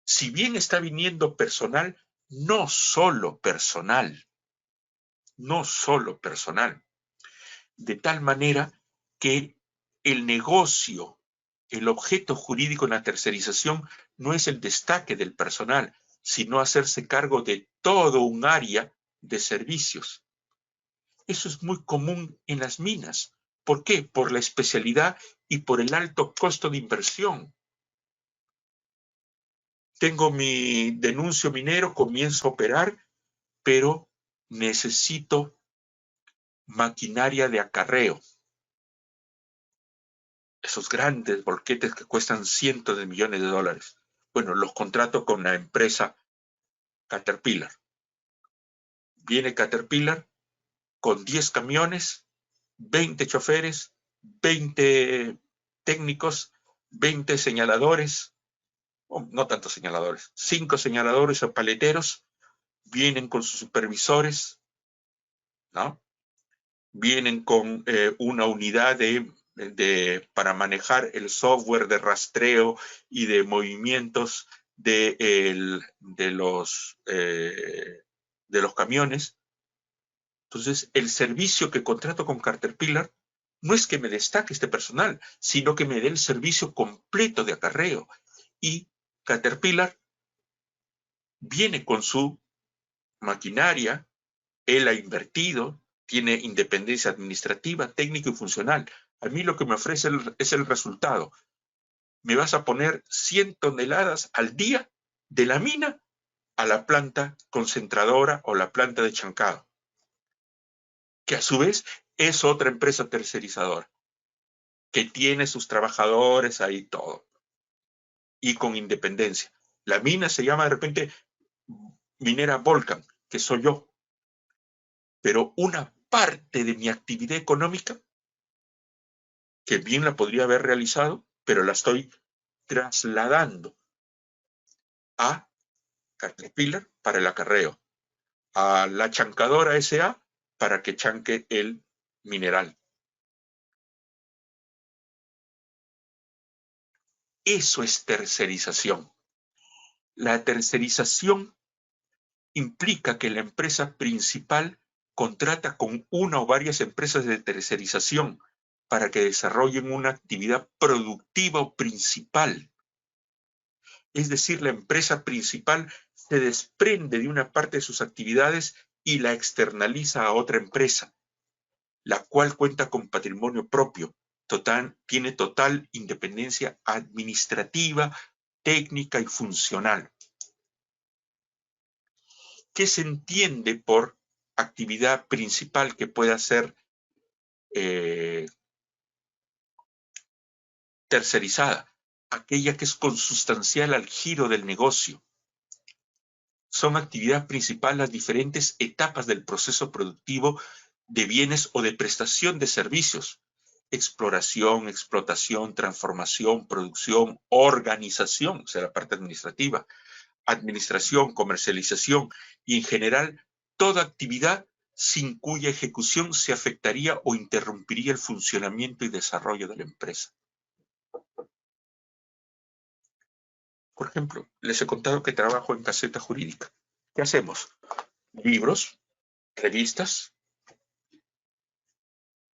Si bien está viniendo personal, no solo personal, de tal manera que el negocio, el objeto jurídico en la tercerización no es el destaque del personal, sino hacerse cargo de todo un área de servicios. Eso es muy común en las minas. ¿Por qué? Por la especialidad y por el alto costo de inversión. Tengo mi denuncio minero, comienzo a operar, pero necesito maquinaria de acarreo. Esos grandes volquetes que cuestan cientos de millones de dólares. Bueno, los contrato con la empresa Caterpillar. Viene Caterpillar con 10 camiones, 20 choferes, 20 técnicos, 20 señaladores, no tantos señaladores, 5 señaladores o paleteros, vienen con sus supervisores, ¿no? Vienen con una unidad para manejar el software de rastreo y de movimientos de los camiones. Entonces, el servicio que contrato con Caterpillar no es que me destaque este personal, sino que me dé el servicio completo de acarreo. Y Caterpillar viene con su maquinaria, él ha invertido, tiene independencia administrativa, técnica y funcional. A mí lo que me ofrece es el resultado. Me vas a poner 100 toneladas al día de la mina a la planta concentradora o la planta de chancado, que a su vez es otra empresa tercerizadora, que tiene sus trabajadores ahí todo, y con independencia. La mina se llama de repente Minera Volcan, que soy yo, pero una parte de mi actividad económica, que bien la podría haber realizado, pero la estoy trasladando a Caterpillar para el acarreo, a la chancadora SA para que chanque el mineral. Eso es tercerización. La tercerización implica que la empresa principal contrata con una o varias empresas de tercerización para que desarrollen una actividad productiva o principal. Es decir, la empresa principal se desprende de una parte de sus actividades y la externaliza a otra empresa, la cual cuenta con patrimonio propio, tiene total independencia administrativa, técnica y funcional. ¿Qué se entiende por actividad principal que pueda ser tercerizada? Aquella que es consustancial al giro del negocio. Son actividad principal las diferentes etapas del proceso productivo de bienes o de prestación de servicios. Exploración, explotación, transformación, producción, organización, o sea, la parte administrativa, administración, comercialización y en general toda actividad sin cuya ejecución se afectaría o interrumpiría el funcionamiento y desarrollo de la empresa. Por ejemplo, les he contado que trabajo en Caseta Jurídica. ¿Qué hacemos? Libros, revistas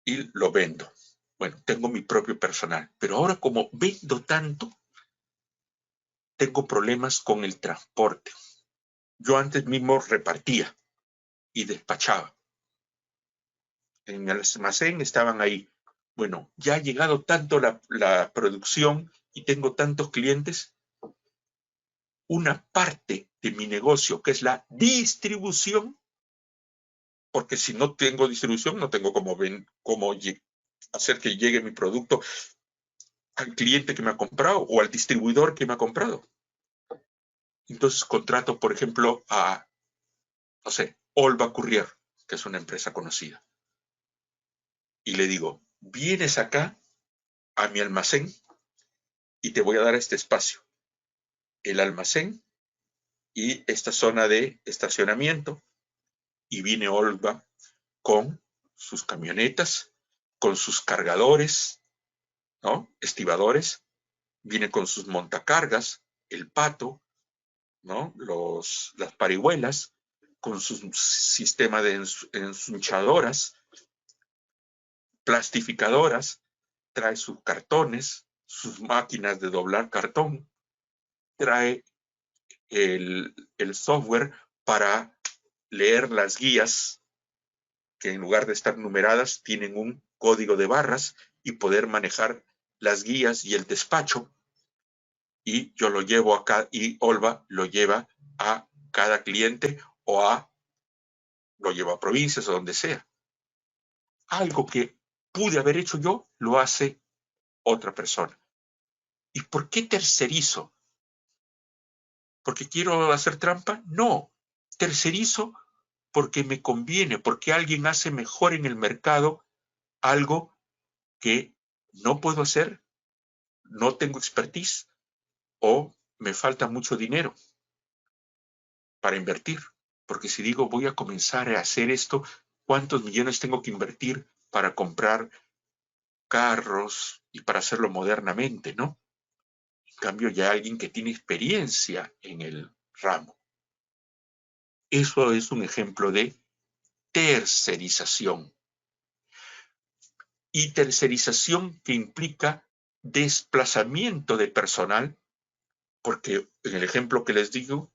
y lo vendo. Bueno, tengo mi propio personal, pero ahora como vendo tanto, tengo problemas con el transporte. Yo antes mismo repartía y despachaba. En mi almacén estaban ahí. Bueno, ya ha llegado tanto la producción y tengo tantos clientes, una parte de mi negocio, que es la distribución, porque si no tengo distribución, no tengo cómo hacer que llegue mi producto al cliente que me ha comprado o al distribuidor que me ha comprado. Entonces contrato, por ejemplo, a, no sé, Olva Courier, que es una empresa conocida. Y le digo, vienes acá a mi almacén y te voy a dar este espacio. El almacén y esta zona de estacionamiento. Y viene Olva con sus camionetas, con sus cargadores, ¿no? Estibadores, viene con sus montacargas, el pato, ¿no? Las parihuelas, con su sistema de ensunchadoras, plastificadoras, trae sus cartones, sus máquinas de doblar cartón, trae el software para leer las guías, que en lugar de estar numeradas tienen un código de barras y poder manejar las guías y el despacho. Y yo lo llevo acá y Olva lo lleva a cada cliente o lo lleva a provincias o donde sea. Algo que pude haber hecho yo, lo hace otra persona. ¿Y por qué tercerizo? ¿Porque quiero hacer trampa? No. Tercerizo porque me conviene, porque alguien hace mejor en el mercado algo que no puedo hacer, no tengo expertise o me falta mucho dinero para invertir. Porque si digo voy a comenzar a hacer esto, ¿cuántos millones tengo que invertir para comprar carros y para hacerlo modernamente, ¿no? En cambio, ya alguien que tiene experiencia en el ramo. Eso es un ejemplo de tercerización. Y tercerización que implica desplazamiento de personal, porque en el ejemplo que les digo,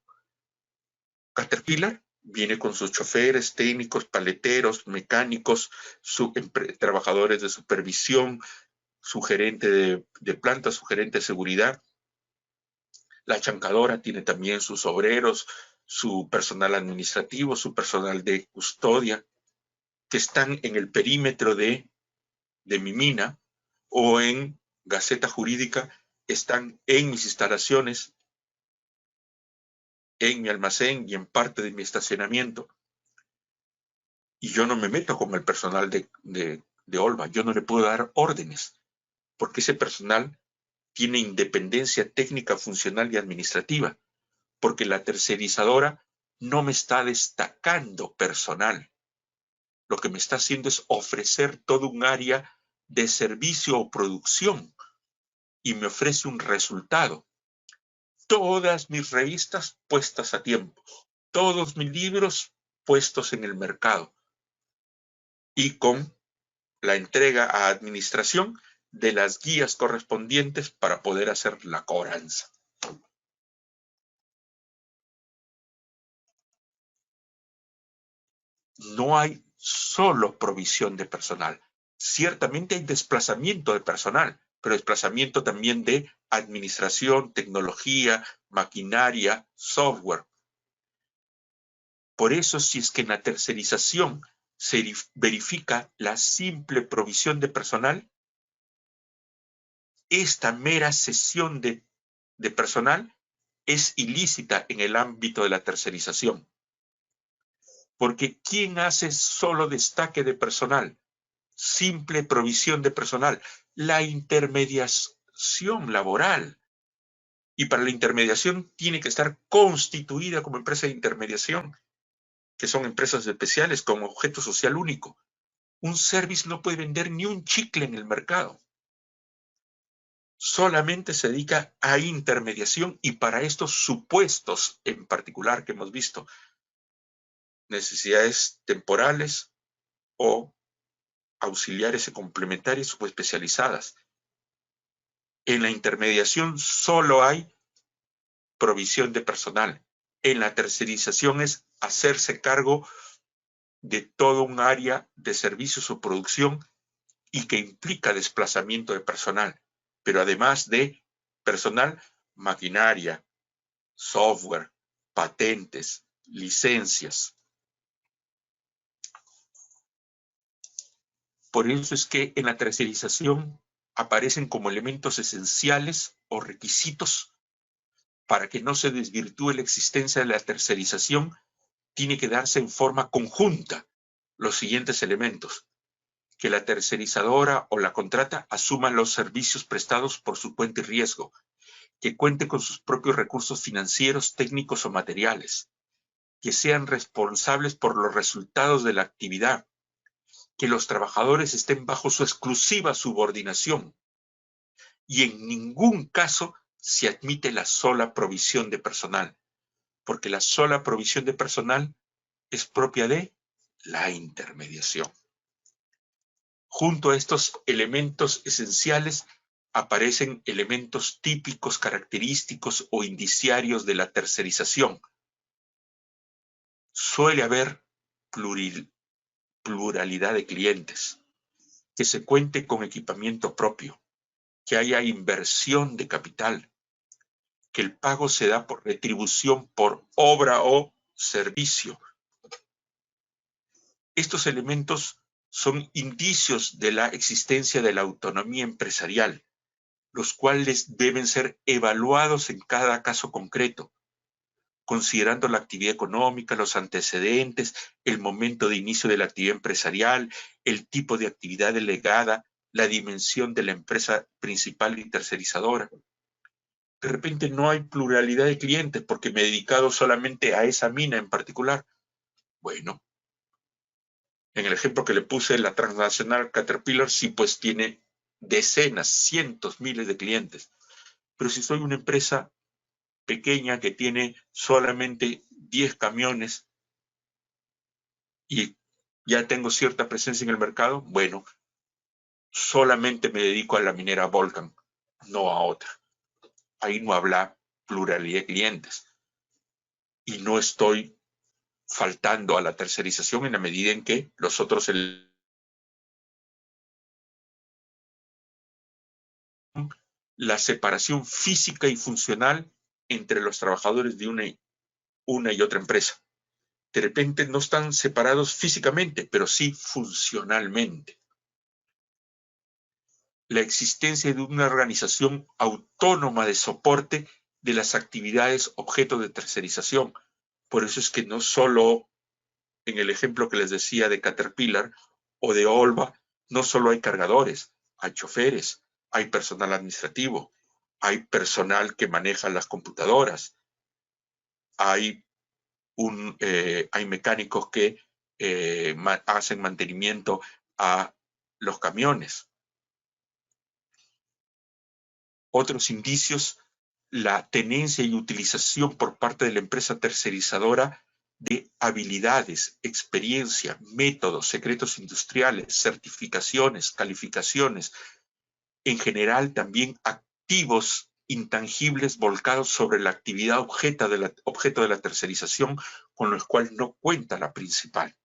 Caterpillar viene con sus choferes, técnicos, paleteros, mecánicos, trabajadores de supervisión, su gerente de planta, su gerente de seguridad. La chancadora tiene también sus obreros, su personal administrativo, su personal de custodia, que están en el perímetro de mi mina o en Gaceta Jurídica, están en mis instalaciones, en mi almacén y en parte de mi estacionamiento. Y yo no me meto con el personal de Olva, yo no le puedo dar órdenes, porque ese personal tiene independencia técnica, funcional y administrativa, porque la tercerizadora no me está destacando personal. Lo que me está haciendo es ofrecer todo un área de servicio o producción y me ofrece un resultado. Todas mis revistas puestas a tiempo, todos mis libros puestos en el mercado y con la entrega a administración de las guías correspondientes para poder hacer la cobranza. No hay solo provisión de personal. Ciertamente hay desplazamiento de personal, pero desplazamiento también de administración, tecnología, maquinaria, software. Por eso, si es que en la tercerización se verifica la simple provisión de personal, esta mera cesión de personal es ilícita en el ámbito de la tercerización. Porque ¿quién hace solo destaque de personal? Simple provisión de personal. La intermediación laboral. Y para la intermediación tiene que estar constituida como empresa de intermediación, que son empresas especiales con objeto social único. Un service no puede vender ni un chicle en el mercado. Solamente se dedica a intermediación y para estos supuestos en particular que hemos visto, necesidades temporales o auxiliares y complementarias o especializadas. En la intermediación solo hay provisión de personal. En la tercerización es hacerse cargo de todo un área de servicios o producción y que implica desplazamiento de personal, pero además de personal, maquinaria, software, patentes, licencias. Por eso es que en la tercerización aparecen como elementos esenciales o requisitos para que no se desvirtúe la existencia de la tercerización, tiene que darse en forma conjunta los siguientes elementos: que la tercerizadora o la contrata asuma los servicios prestados por su cuenta y riesgo, que cuente con sus propios recursos financieros, técnicos o materiales, que sean responsables por los resultados de la actividad, que los trabajadores estén bajo su exclusiva subordinación y en ningún caso se admite la sola provisión de personal, porque la sola provisión de personal es propia de la intermediación. Junto a estos elementos esenciales aparecen elementos típicos, característicos o indiciarios de la tercerización. Suele haber pluralidad de clientes, que se cuente con equipamiento propio, que haya inversión de capital, que el pago se da por retribución por obra o servicio. Estos elementos son indicios de la existencia de la autonomía empresarial, los cuales deben ser evaluados en cada caso concreto, considerando la actividad económica, los antecedentes, el momento de inicio de la actividad empresarial, el tipo de actividad delegada, la dimensión de la empresa principal y tercerizadora. De repente no hay pluralidad de clientes porque me he dedicado solamente a esa mina en particular. Bueno, en el ejemplo que le puse, la transnacional Caterpillar sí pues tiene decenas, cientos, miles de clientes. Pero si soy una empresa pequeña que tiene solamente 10 camiones y ya tengo cierta presencia en el mercado, bueno, solamente me dedico a la minera Volcan, no a otra. Ahí no habla pluralidad de clientes. Y no estoy faltando a la tercerización en la medida en que los otros la separación física y funcional entre los trabajadores de una y otra empresa. De repente no están separados físicamente, pero sí funcionalmente. La existencia de una organización autónoma de soporte de las actividades objeto de tercerización. Por eso es que no solo en el ejemplo que les decía de Caterpillar o de Olva, no solo hay cargadores, hay choferes, hay personal administrativo, hay personal que maneja las computadoras, hay mecánicos que hacen mantenimiento a los camiones. Otros indicios, la tenencia y utilización por parte de la empresa tercerizadora de habilidades, experiencia, métodos, secretos industriales, certificaciones, calificaciones, en general también activos intangibles volcados sobre la actividad objeto de la tercerización, con los cuales no cuenta la principal.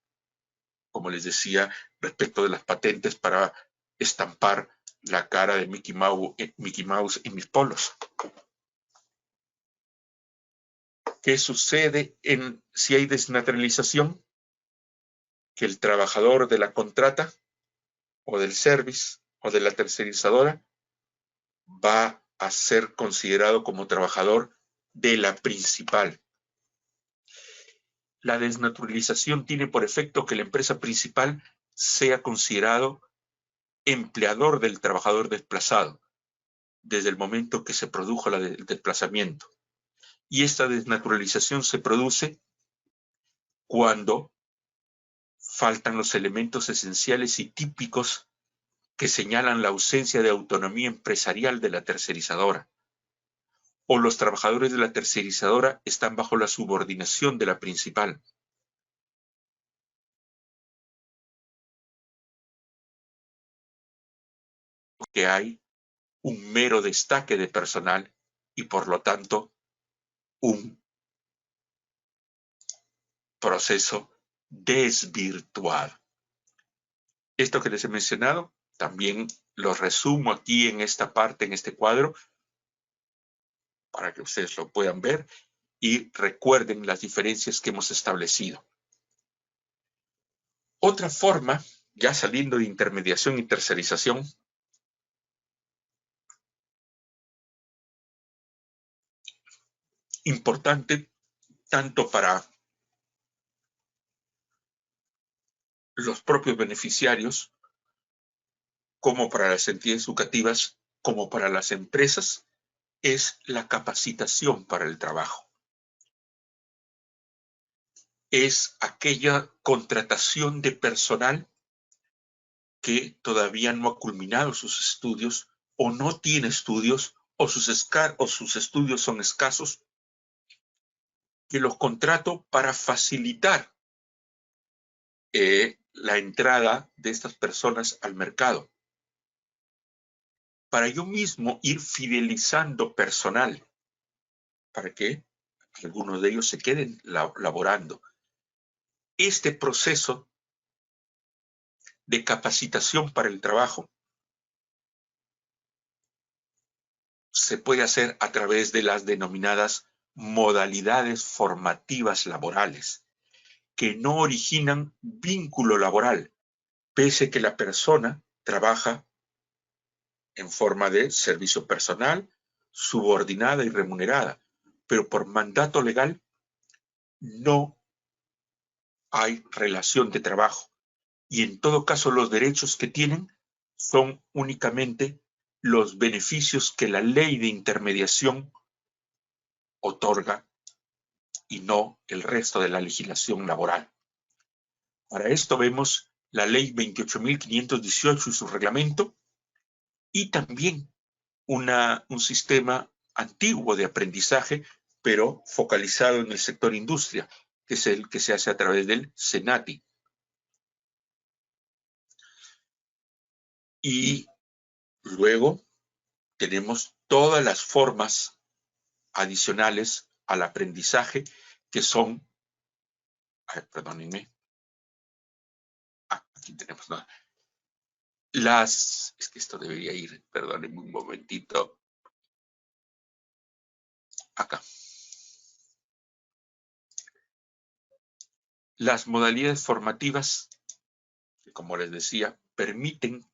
Como les decía, respecto de las patentes para estampar la cara de Mickey Mouse en mis polos. ¿Qué sucede si hay desnaturalización? Que el trabajador de la contrata o del service o de la tercerizadora va a ser considerado como trabajador de la principal. La desnaturalización tiene por efecto que la empresa principal sea considerado empleador del trabajador desplazado desde el momento que se produjo el desplazamiento. Y esta desnaturalización se produce cuando faltan los elementos esenciales y típicos que señalan la ausencia de autonomía empresarial de la tercerizadora, o los trabajadores de la tercerizadora están bajo la subordinación de la principal. Que hay un mero destaque de personal y por lo tanto un proceso desvirtuado. Esto que les he mencionado también lo resumo aquí en esta parte, en este cuadro, para que ustedes lo puedan ver y recuerden las diferencias que hemos establecido. Otra forma, ya saliendo de intermediación y tercerización, importante tanto para los propios beneficiarios, como para las entidades educativas, como para las empresas, es la capacitación para el trabajo. Es aquella contratación de personal que todavía no ha culminado sus estudios o no tiene estudios o sus estudios son escasos, que los contrato para facilitar la entrada de estas personas al mercado. Para yo mismo ir fidelizando personal, para que algunos de ellos se queden laborando. Este proceso de capacitación para el trabajo se puede hacer a través de las denominadas modalidades formativas laborales, que no originan vínculo laboral, pese que la persona trabaja en forma de servicio personal, subordinada y remunerada, pero por mandato legal no hay relación de trabajo y en todo caso los derechos que tienen son únicamente los beneficios que la ley de intermediación otorga y no el resto de la legislación laboral. Para esto vemos la ley 28.518 y su reglamento y también un sistema antiguo de aprendizaje, pero focalizado en el sector industria, que es el que se hace a través del SENATI. Y luego tenemos todas las formas adicionales al aprendizaje que son, perdónenme, aquí tenemos, ¿no? Es que esto debería ir, perdónenme un momentito, acá. Las modalidades formativas, que como les decía, permiten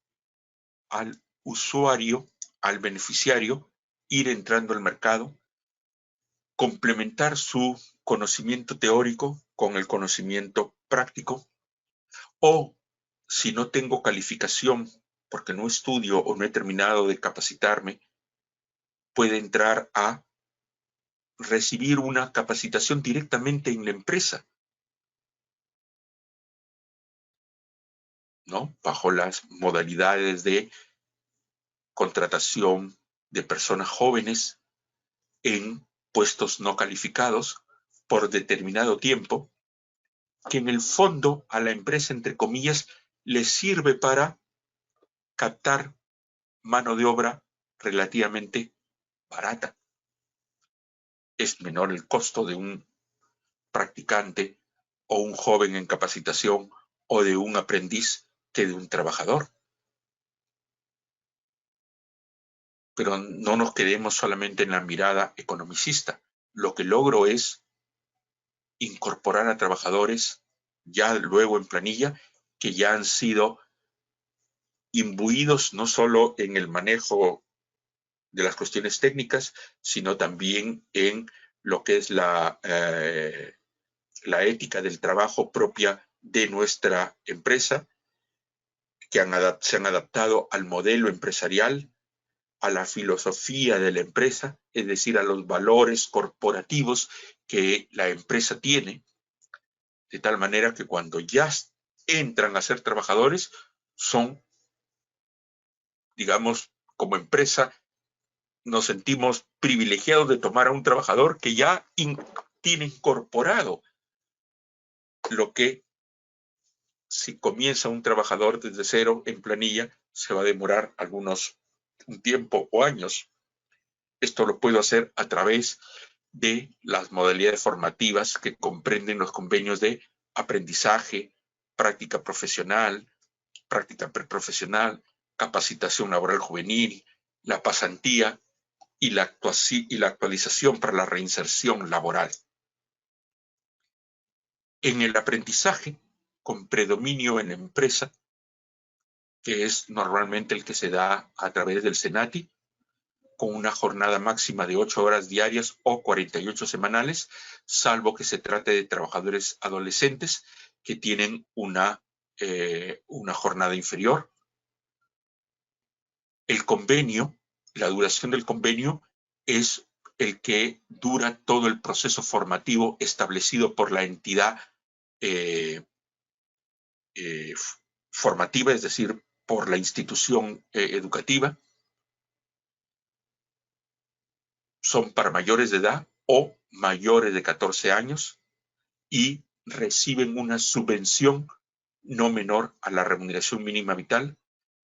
al usuario, al beneficiario, ir entrando al mercado, complementar su conocimiento teórico con el conocimiento práctico, o si no tengo calificación porque no estudio o no he terminado de capacitarme, puede entrar a recibir una capacitación directamente en la empresa, ¿no? Bajo las modalidades de contratación de personas jóvenes en puestos no calificados por determinado tiempo, que en el fondo a la empresa, entre comillas, le sirve para captar mano de obra relativamente barata. Es menor el costo de un practicante o un joven en capacitación o de un aprendiz que de un trabajador. Pero no nos quedemos solamente en la mirada economicista. Lo que logro es incorporar a trabajadores ya luego en planilla que ya han sido imbuidos no solo en el manejo de las cuestiones técnicas, sino también en lo que es la ética del trabajo propia de nuestra empresa, que se han adaptado al modelo empresarial, a la filosofía de la empresa, es decir, a los valores corporativos que la empresa tiene, de tal manera que cuando ya entran a ser trabajadores, son, digamos, como empresa, nos sentimos privilegiados de tomar a un trabajador que ya tiene incorporado lo que si comienza un trabajador desde cero en planilla, se va a demorar un tiempo o años. Esto lo puedo hacer a través de las modalidades formativas que comprenden los convenios de aprendizaje, práctica profesional, práctica preprofesional, capacitación laboral juvenil, la pasantía y la actualización para la reinserción laboral. En el aprendizaje, con predominio en la empresa, que es normalmente el que se da a través del SENATI, con una jornada máxima de 8 horas diarias o 48 semanales, salvo que se trate de trabajadores adolescentes que tienen una jornada inferior. El convenio, la duración del convenio es el que dura todo el proceso formativo establecido por la entidad formativa, es decir, por la institución educativa. Son para mayores de edad o mayores de 14 años y reciben una subvención no menor a la remuneración mínima vital,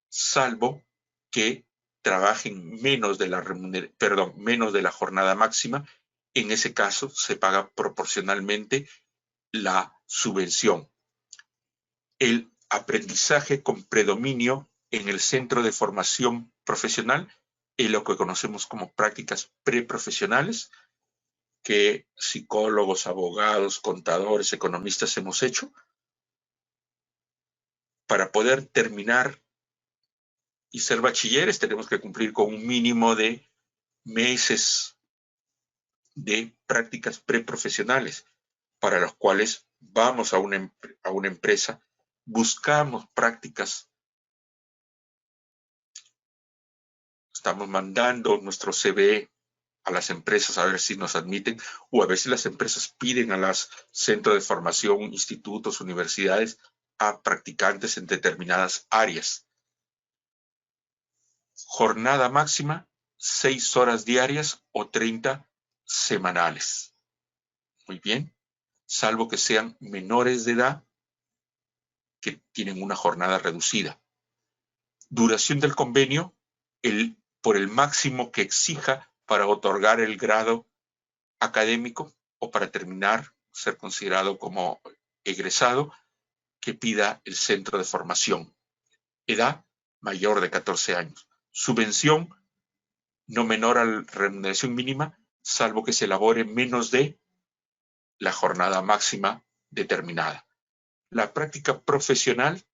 salvo que trabajen menos de la jornada máxima. En ese caso se paga proporcionalmente la subvención. El aprendizaje con predominio en el centro de formación profesional es lo que conocemos como prácticas preprofesionales, que psicólogos, abogados, contadores, economistas hemos hecho para poder terminar y ser bachilleres. Tenemos que cumplir con un mínimo de meses de prácticas preprofesionales. para los cuales vamos a una empresa, buscamos prácticas, estamos mandando nuestro CV a las empresas a ver si nos admiten, o a veces las empresas piden a los centros de formación, institutos, universidades, a practicantes en determinadas áreas. Jornada máxima, 6 horas diarias o 30 semanales. Muy bien, salvo que sean menores de edad que tienen una jornada reducida. Duración del convenio, por el máximo que exija para otorgar el grado académico o para terminar, ser considerado como egresado, que pida el centro de formación. Edad mayor de 14 años. Subvención no menor a la remuneración mínima, salvo que se elabore menos de la jornada máxima determinada. La práctica profesional